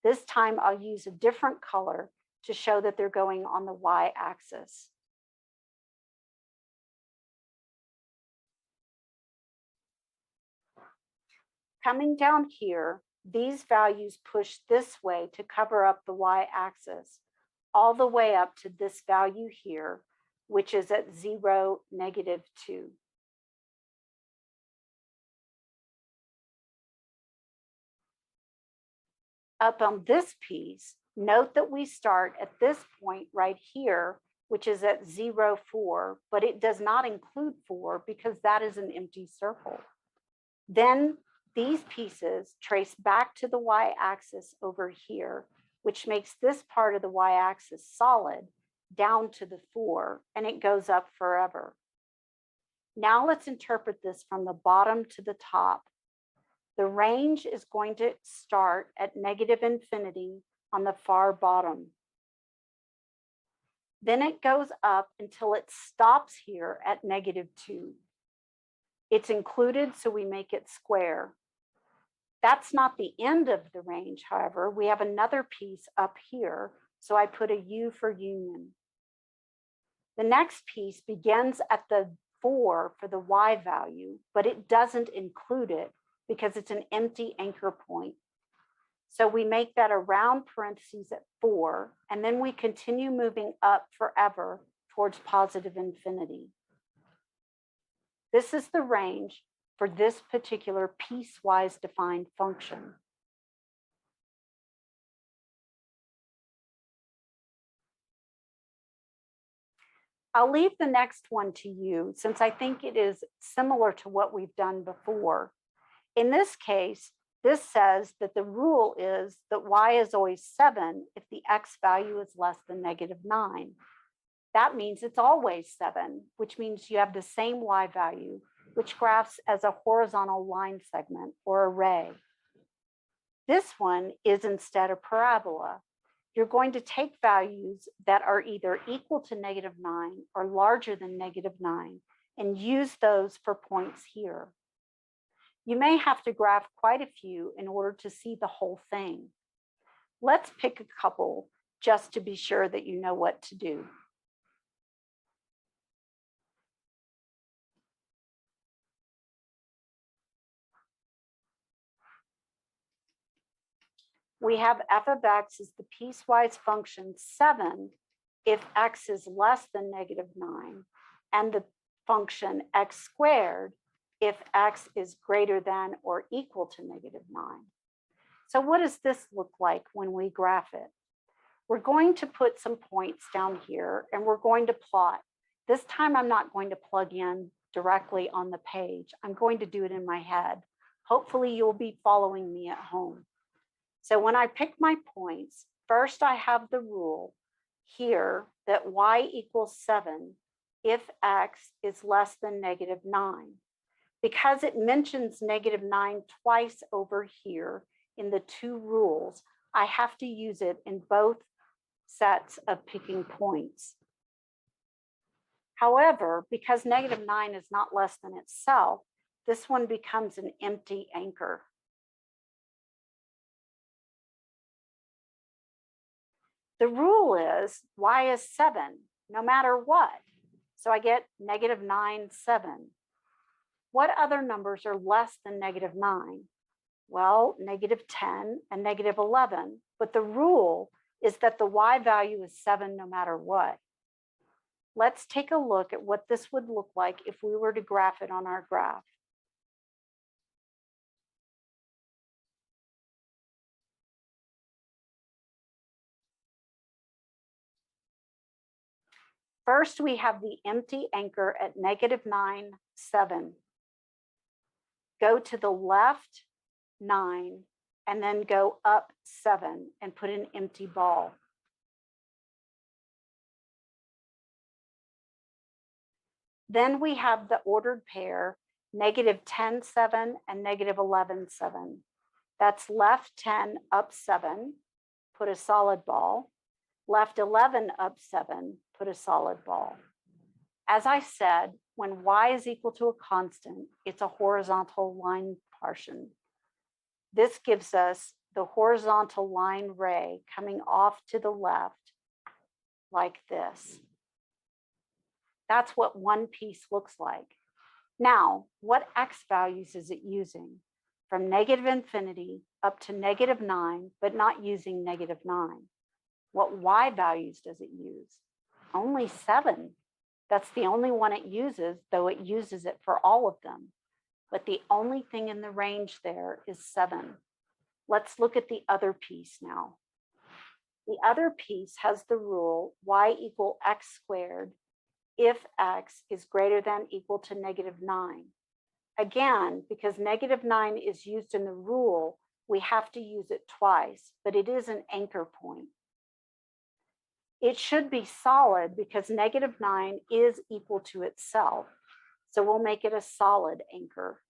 This time I'll use a different color to show that they're going on the y-axis. Coming down here, these values push this way to cover up the y-axis, all the way up to this value here, which is at 0, -2. Up on this piece, note that we start at this point right here, which is at 0, 4, but it does not include 4 because that is an empty circle. Then these pieces trace back to the y-axis over here, which makes this part of the y-axis solid down to the 4, and it goes up forever. Now let's interpret this from the bottom to the top. The range is going to start at negative infinity on the far bottom. Then it goes up until it stops here at -2. It's included, so we make it square. That's not the end of the range, however. We have another piece up here, so I put a U for union. The next piece begins at the 4 for the y value, but it doesn't include it because it's an empty anchor point. So we make that a round parentheses at 4, and then we continue moving up forever towards positive infinity. This is the range for this particular piecewise defined function. I'll leave the next one to you since I think it is similar to what we've done before. In this case, this says that the rule is that y is always 7 if the x value is less than -9. That means it's always 7, which means you have the same y value, which graphs as a horizontal line segment or array. This one is instead a parabola. You're going to take values that are either equal to -9 or larger than -9 and use those for points here. You may have to graph quite a few in order to see the whole thing. Let's pick a couple just to be sure that you know what to do. We have f of x is the piecewise function 7 if x is less than -9, and the function x squared if x is greater than or equal to -9. So what does this look like when we graph it? We're going to put some points down here and we're going to plot. This time I'm not going to plug in directly on the page. I'm going to do it in my head. Hopefully you'll be following me at home. So when I pick my points, first I have the rule here that y equals 7 if x is less than -9. Because it mentions -9 twice over here in the two rules, I have to use it in both sets of picking points. However, because -9 is not less than itself, this one becomes an empty anchor. The rule is y is 7, no matter what. So I get -9, 7. What other numbers are less than -9? Well, -10 and -11, but the rule is that the y value is 7 no matter what. Let's take a look at what this would look like if we were to graph it on our graph. First, we have the empty anchor at -9, 7. Go to the left 9 and then go up 7 and put an empty ball. Then we have the ordered pair -10, 7 and -11, 7. That's left 10 up 7, put a solid ball. Left 11 up 7, put a solid ball. As I said, when y is equal to a constant, it's a horizontal line partition. This gives us the horizontal line ray coming off to the left like this. That's what one piece looks like. Now, what x values is it using? From -infinity up to -9, but not using -9. What y values does it use? Only 7. That's the only one it uses, though it uses it for all of them. But the only thing in the range there is 7. Let's look at the other piece now. The other piece has the rule y equal x squared if x is greater than equal to -9. Again, because -9 is used in the rule, we have to use it twice, but it is an anchor point. It should be solid because -9 is equal to itself. So we'll make it a solid anchor.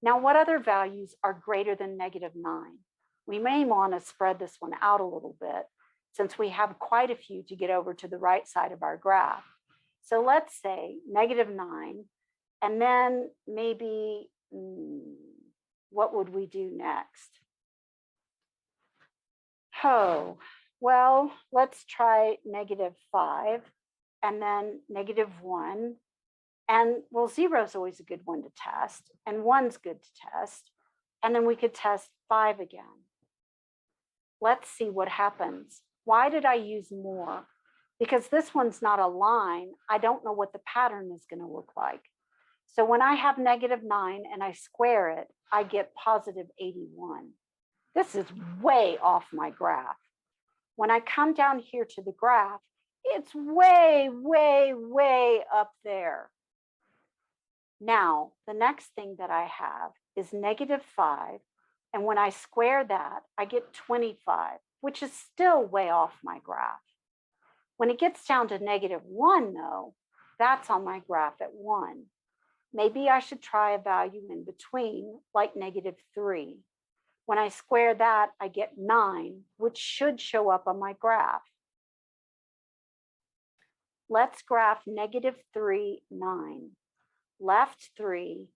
Now, what other values are greater than -9? We may want to spread this one out a little bit since we have quite a few to get over to the right side of our graph. So let's say -9, and then maybe, what would we do next? Oh, well, let's try -5 and then -1. And well, 0 is always a good one to test, and 1's good to test. And then we could test 5 again. Let's see what happens. Why did I use more? Because this one's not a line. I don't know what the pattern is going to look like. So when I have -9 and I square it, I get +81. This is way off my graph. When I come down here to the graph, it's way, way, way up there. Now, the next thing that I have is -5. And when I square that, I get 25, which is still way off my graph. When it gets down to -1, though, that's on my graph at 1. Maybe I should try a value in between, like -3. When I square that, I get 9, which should show up on my graph. Let's graph -3, 9. Left 3,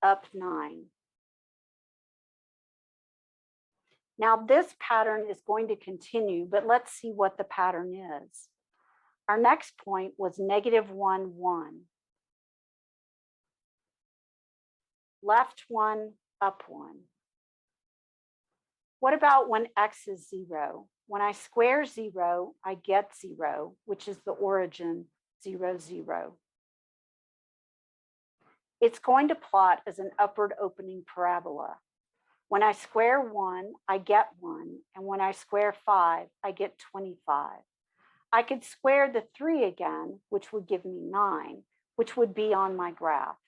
up 9. Now this pattern is going to continue, but let's see what the pattern is. Our next point was -1, 1. Left 1, up 1. What about when x is 0? When I square 0, I get 0, which is the origin 0, 0. It's going to plot as an upward opening parabola. When I square 1, I get 1. And when I square 5, I get 25. I could square the 3 again, which would give me 9, which would be on my graph.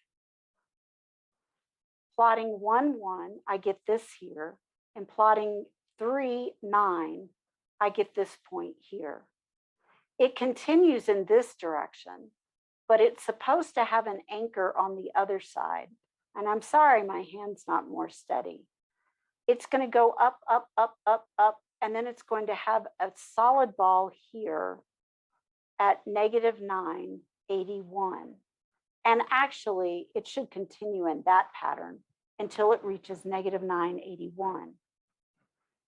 Plotting 1, 1, I get this here. And plotting 3, 9, I get this point here. It continues in this direction, but it's supposed to have an anchor on the other side. And I'm sorry, my hand's not more steady. It's going to go up, up, up, up, up, and then it's going to have a solid ball here at -9, 81. And actually, it should continue in that pattern until it reaches -9, 81.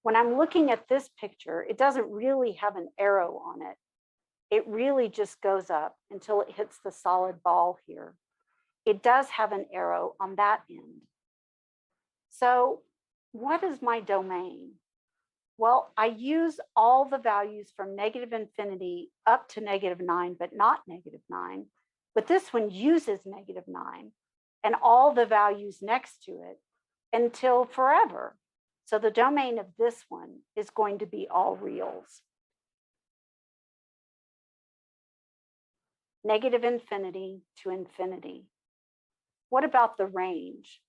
When I'm looking at this picture, it doesn't really have an arrow on it. It really just goes up until it hits the solid ball here. It does have an arrow on that end. So what is my domain? Well, I use all the values from -infinity up to -9, but not -9. But this one uses -9 and all the values next to it until forever. So the domain of this one is going to be all reals. negative infinity to infinity. What about the range?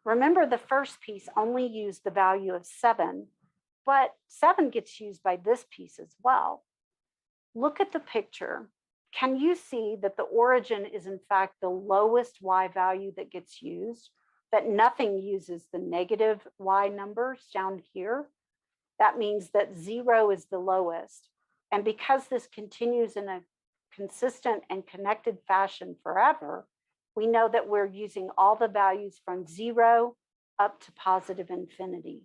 Remember, the first piece only used the value of 7, but 7 gets used by this piece as well. Look at the picture. Can you see that the origin is in fact the lowest y value that gets used, that nothing uses the negative y numbers down here? That means that 0 is the lowest. And because this continues in a consistent and connected fashion forever, we know that we're using all the values from 0 up to positive infinity.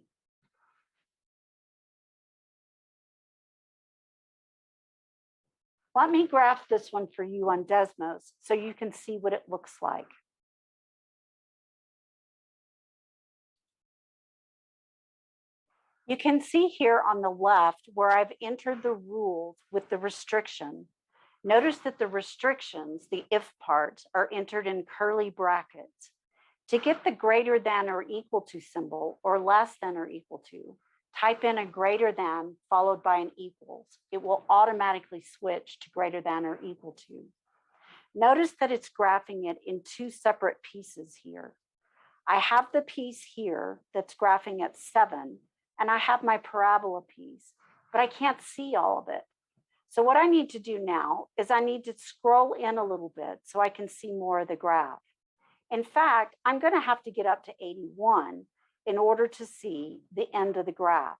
Let me graph this one for you on Desmos so you can see what it looks like. You can see here on the left where I've entered the rules with the restriction. Notice that the restrictions, the if parts, are entered in curly brackets. To get the greater than or equal to symbol, or less than or equal to, type in a greater than followed by an equals. It will automatically switch to greater than or equal to. Notice that it's graphing it in two separate pieces here. I have the piece here that's graphing at 7, and I have my parabola piece, but I can't see all of it. So what I need to do now is I need to scroll in a little bit so I can see more of the graph. In fact, I'm going to have to get up to 81 in order to see the end of the graph.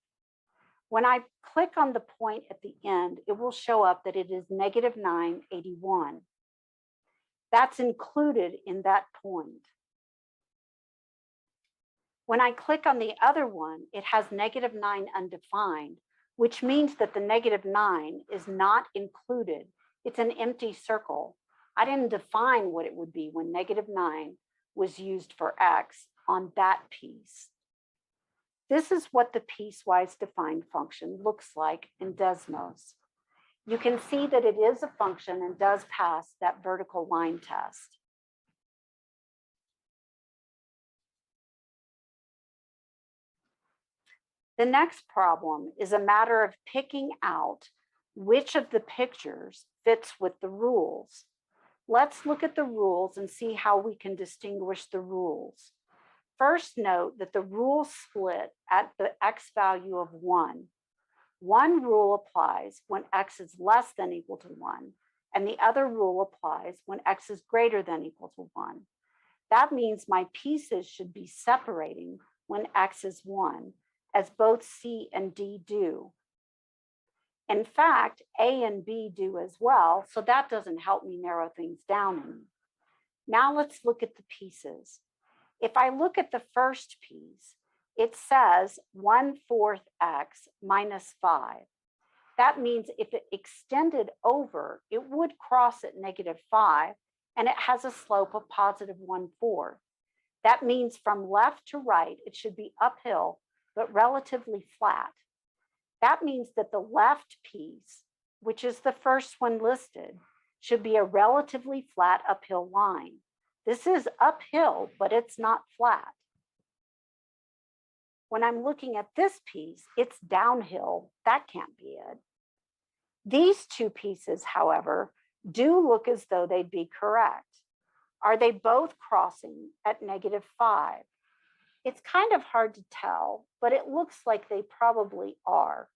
When I click on the point at the end, it will show up that it is negative 981. That's included in that point. When I click on the other one, it has negative 9 undefined, which means that the negative 9 is not included. It's an empty circle. I didn't define what it would be when negative 9 was used for x on that piece. This is what the piecewise defined function looks like in Desmos. You can see that it is a function and does pass that vertical line test. The next problem is a matter of picking out which of the pictures fits with the rules. Let's look at the rules and see how we can distinguish the rules. First, note that the rules split at the x value of 1. One rule applies when x is less than equal to 1, and the other rule applies when x is greater than equal to 1. That means my pieces should be separating when x is 1, as both C and D do. In fact, A and B do as well, so that doesn't help me narrow things down any. Now let's look at the pieces. If I look at the first piece, it says 1/4 x minus 5. That means if it extended over, it would cross at negative 5, and it has a slope of positive 1/4. That means from left to right, it should be uphill, but relatively flat. That means that the left piece, which is the first one listed, should be a relatively flat uphill line. This is uphill, but it's not flat. When I'm looking at this piece, it's downhill. That can't be it. These two pieces, however, do look as though they'd be correct. Are they both crossing at negative 5? It's kind of hard to tell, but it looks like they probably are.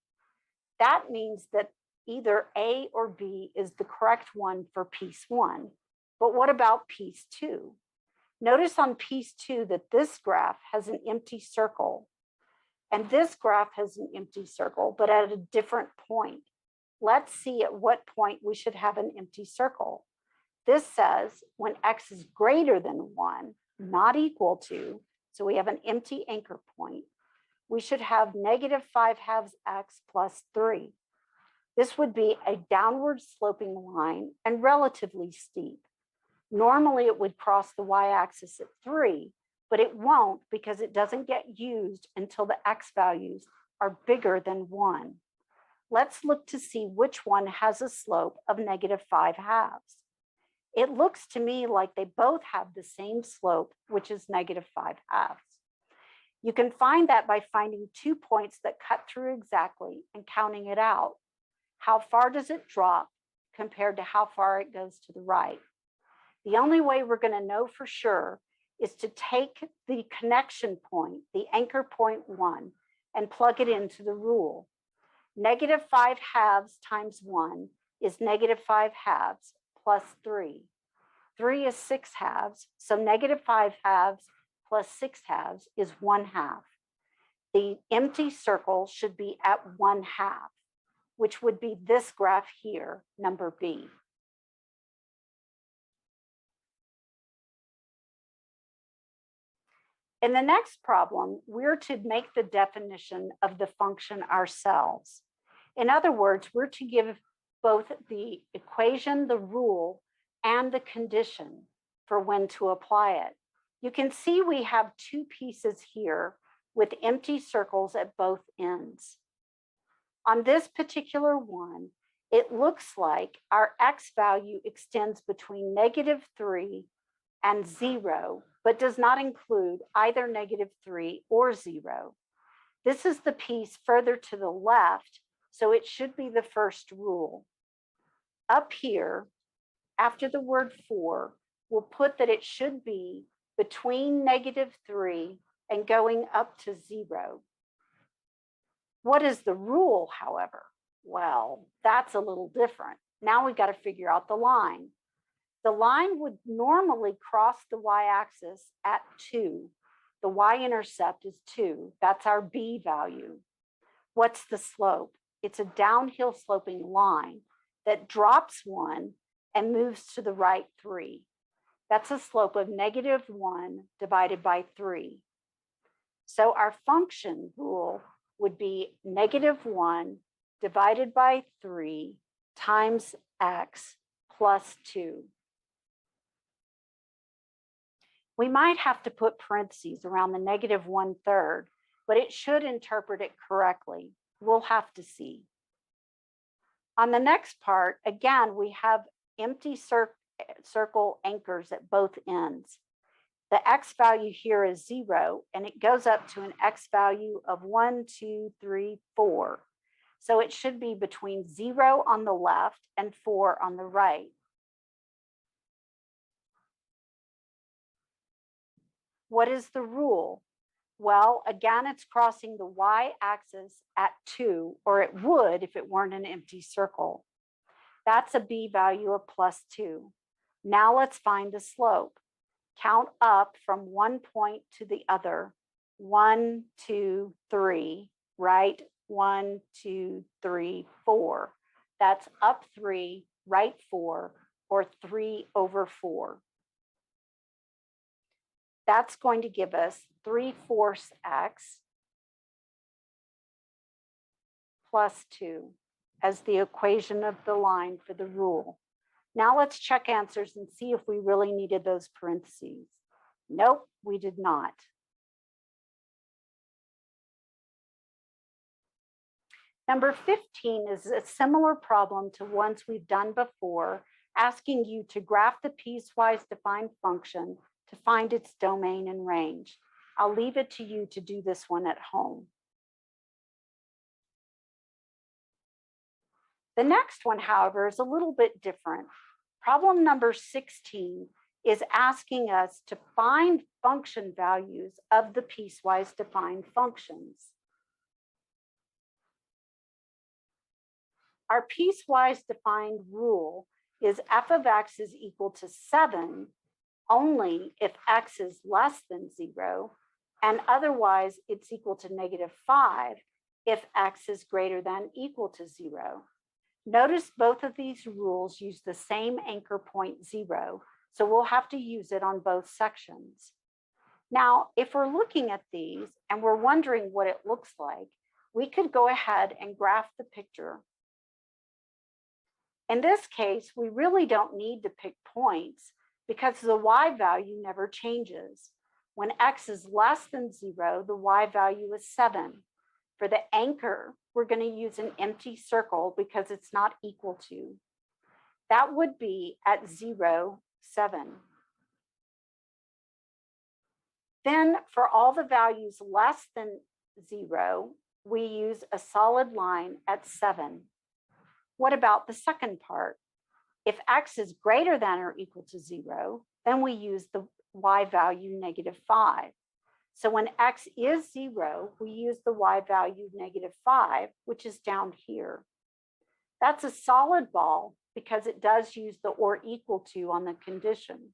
That means that either A or B is the correct one for piece 1. But what about piece 2? Notice on piece 2 that this graph has an empty circle, and this graph has an empty circle, but at a different point. Let's see at what point we should have an empty circle. This says when x is greater than 1, not equal to, so we have an empty anchor point, we should have negative 5/2 x plus 3. This would be a downward sloping line and relatively steep. Normally it would cross the y-axis at 3, but it won't because it doesn't get used until the x values are bigger than 1. Let's look to see which one has a slope of negative 5/2. It looks to me like they both have the same slope, which is negative 5/2. You can find that by finding 2 points that cut through exactly and counting it out. How far does it drop compared to how far it goes to the right. The only way we're going to know for sure is to take the connection point, the anchor point 1, and plug it into the rule. -5/2 times 1 is -5/2 plus 3. 3 is 6/2, so -5/2 plus 6/2 is 1/2. The empty circle should be at 1/2, which would be this graph here, number B. In the next problem, we're to make the definition of the function ourselves. In other words, we're to give both the equation, the rule, and the condition for when to apply it. You can see we have two pieces here with empty circles at both ends. On this particular one, it looks like our x value extends between -3 and 0, but does not include either -3 or 0. This is the piece further to the left, so it should be the first rule. Up here, after the word for, we'll put that it should be between -3 and going up to 0. What is the rule, however? Well, that's a little different. Now we got to figure out the line. The line would normally cross the y-axis at 2. The y-intercept is 2. That's our b value. What's the slope? It's a downhill sloping line that drops 1 and moves to the right 3. That's a slope of -1 divided by 3. So our function rule would be -1 divided by 3 times x plus 2. We might have to put parentheses around the -1/3, but it should interpret it correctly. We'll have to see. On the next part, again, we have empty circle anchors at both ends. The x value here is 0, and it goes up to an x value of 1, 2, 3, 4. So it should be between 0 on the left and 4 on the right. What is the rule? Well, again, it's crossing the y-axis at 2, or it would if it weren't an empty circle. That's a b value of plus 2. Now let's find the slope. Count up from one point to the other. 1, 2, 3, right? 1, 2, 3, 4. That's up 3, right 4, or 3/4. That's going to give us 3/4 x plus 2 as the equation of the line for the rule. Now let's check answers and see if we really needed those parentheses. Nope, we did not. Number 15 is a similar problem to ones we've done before, asking you to graph the piecewise defined function to find its domain and range. I'll leave it to you to do this one at home. The next one, however, is a little bit different. Problem number 16 is asking us to find function values of the piecewise defined functions. Our piecewise defined rule is f of x is equal to 7 only if x is less than 0, and otherwise it's equal to -5 if x is greater than equal to 0. Notice both of these rules use the same anchor point 0, so we'll have to use it on both sections. Now, if we're looking at these and we're wondering what it looks like, we could go ahead and graph the picture. In this case, we really don't need to pick points because the y value never changes. When x is less than 0, the y value is 7. For the anchor, we're going to use an empty circle because it's not equal to. That would be at 0, 7. Then for all the values less than 0, we use a solid line at 7. What about the second part? If x is greater than or equal to 0, then we use the y value -5. So when x is 0, we use the y value -5, which is down here. That's a solid ball because it does use the or equal to on the condition.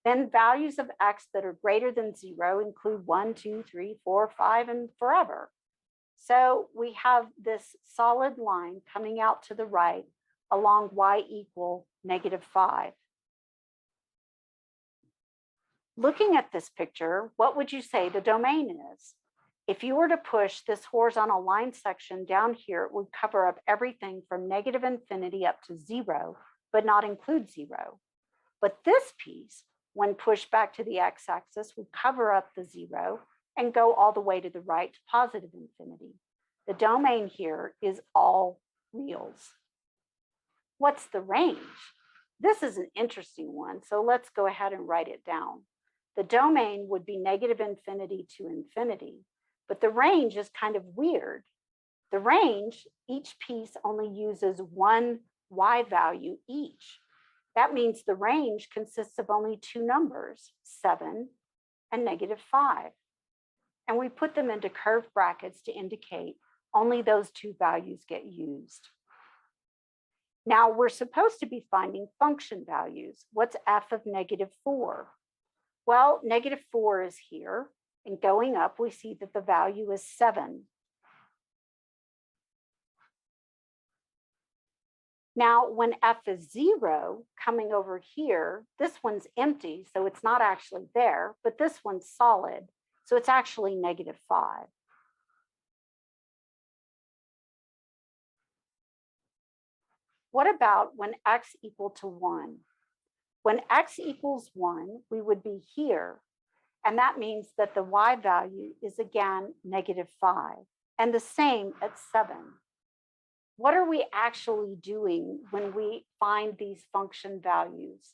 Then values of x that are greater than 0 include 1, 2, 3, 4, 5, and forever. So we have this solid line coming out to the right along y equal -5. Looking at this picture, what would you say the domain is? If you were to push this horizontal line section down here, it would cover up everything from -infinity up to 0, but not include 0. But this piece, when pushed back to the x-axis, would cover up the 0 and go all the way to the right to +infinity. The domain here is all reals. What's the range? This is an interesting one, so let's go ahead and write it down. The domain would be -infinity to infinity, but the range is kind of weird. The range, each piece only uses one y value each. That means the range consists of only two numbers, 7 and -5. And we put them into curved brackets to indicate only those two values get used. Now we're supposed to be finding function values. What's f of -4? Well, -4 is here, and going up, we see that the value is 7. Now, when f is 0, coming over here, this one's empty, so it's not actually there, but this one's solid, so it's actually -5. What about when x equal to 1? When x equals 1, we would be here, and that means that the y value is again -5, and the same at 7. What are we actually doing when we find these function values?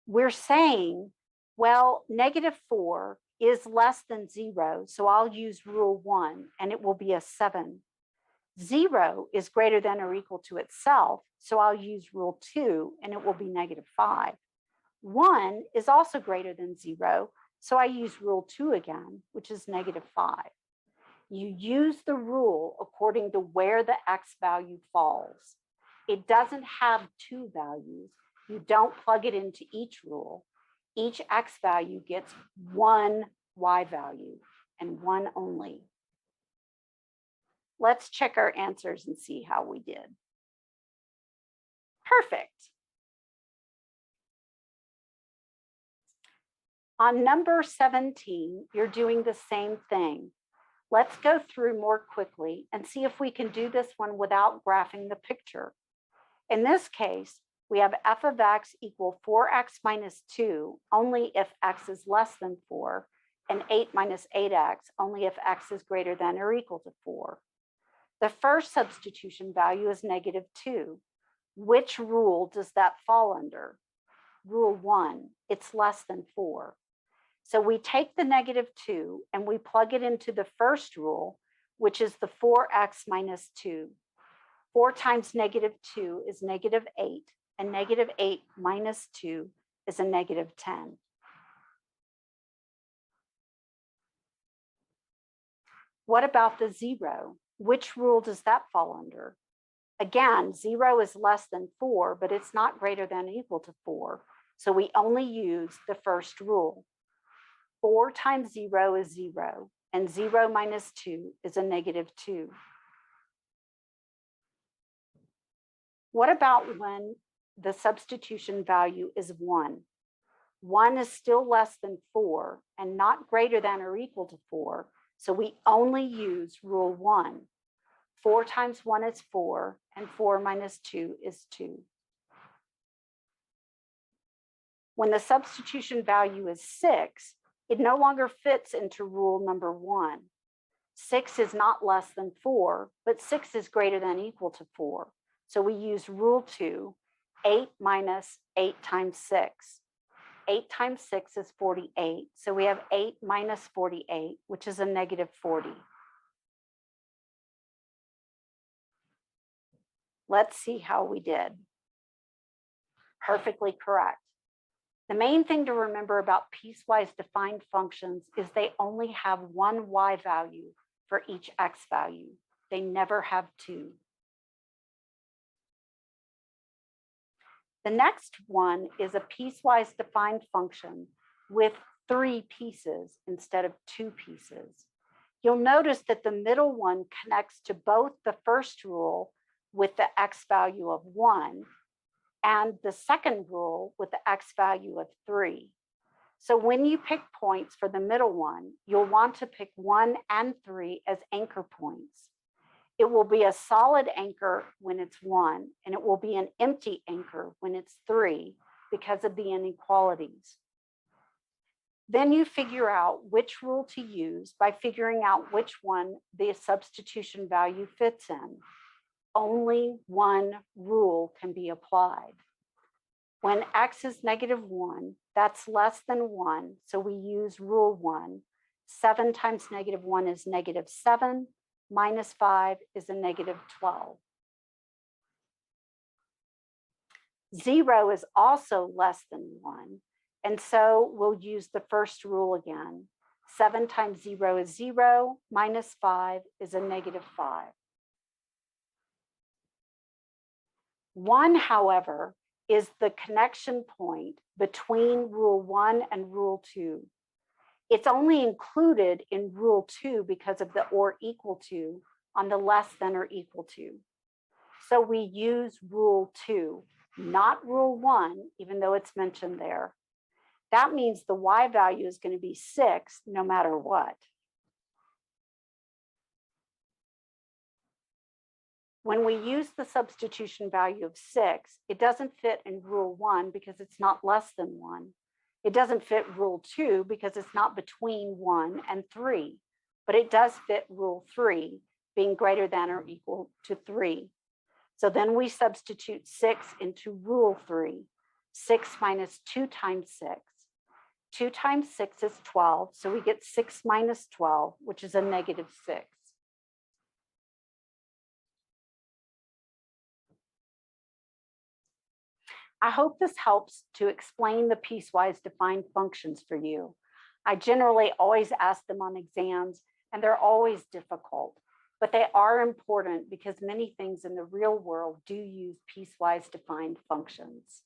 We're saying, well, -4 is less than 0, so I'll use rule 1, and it will be a 7. 0 is greater than or equal to itself, so I'll use rule 2, and it will be -5. 1 is also greater than 0, so I use rule 2 again, which is -5. You use the rule according to where the x value falls. It doesn't have two values. You don't plug it into each rule. Each x value gets one y value and one only. Let's check our answers and see how we did. Perfect. On number 17, you're doing the same thing. Let's go through more quickly and see if we can do this one without graphing the picture. In this case, we have f of x equal 4x minus 2 only if x is less than 4, and 8 minus 8x only if x is greater than or equal to 4. The first substitution value is -2. Which rule does that fall under? Rule 1, it's less than 4. So we take the -2 and we plug it into the first rule, which is the 4x minus 2. 4 times -2 is -8, and -8 minus 2 is a -10. What about the 0? Which rule does that fall under? Again, 0 is less than 4, but it's not greater than or equal to 4. So we only use the first rule. 4 times 0 is 0, and 0 minus 2 is a -2. What about when the substitution value is 1? 1 is still less than 4 and not greater than or equal to 4, so we only use rule 1. 4 times 1 is 4, and 4 minus 2 is 2. When the substitution value is 6, it no longer fits into rule number 1. 6 is not less than 4, but 6 is greater than or equal to 4. So we use rule 2, 8 minus 8 times 6. 8 times 6 is 48. So we have 8 minus 48, which is a -40. Let's see how we did. Perfectly correct. The main thing to remember about piecewise defined functions is they only have one y value for each x value. They never have two. The next one is a piecewise defined function with 3 pieces instead of 2 pieces. You'll notice that the middle one connects to both the first rule with the x value of 1 and the second rule with the x value of 3. So when you pick points for the middle one, you'll want to pick 1 and 3 as anchor points. It will be a solid anchor when it's 1, and it will be an empty anchor when it's 3 because of the inequalities. Then you figure out which rule to use by figuring out which one the substitution value fits in. Only one rule can be applied. When x is -1, that's less than 1, so we use rule 1. 7 times -1 is -7, -5 is a -12. 0 is also less than 1, and so we'll use the first rule again. 7 times 0 is 0, -5 is a -5. 1, however, is the connection point between rule 1 and rule 2. It's only included in rule 2 because of the or equal to on the less than or equal to. So we use rule 2, not rule 1, even though it's mentioned there. That means the y value is going to be 6 no matter what. When we use the substitution value of 6, it doesn't fit in rule 1 because it's not less than 1. It doesn't fit rule 2 because it's not between 1 and 3, but it does fit rule 3, being greater than or equal to 3. So then we substitute 6 into rule 3. 6 minus 2 times 6. 2 times 6 is 12, so we get 6 minus 12, which is a -6. I hope this helps to explain the piecewise defined functions for you. I generally always ask them on exams, and they're always difficult, but they are important because many things in the real world do use piecewise defined functions.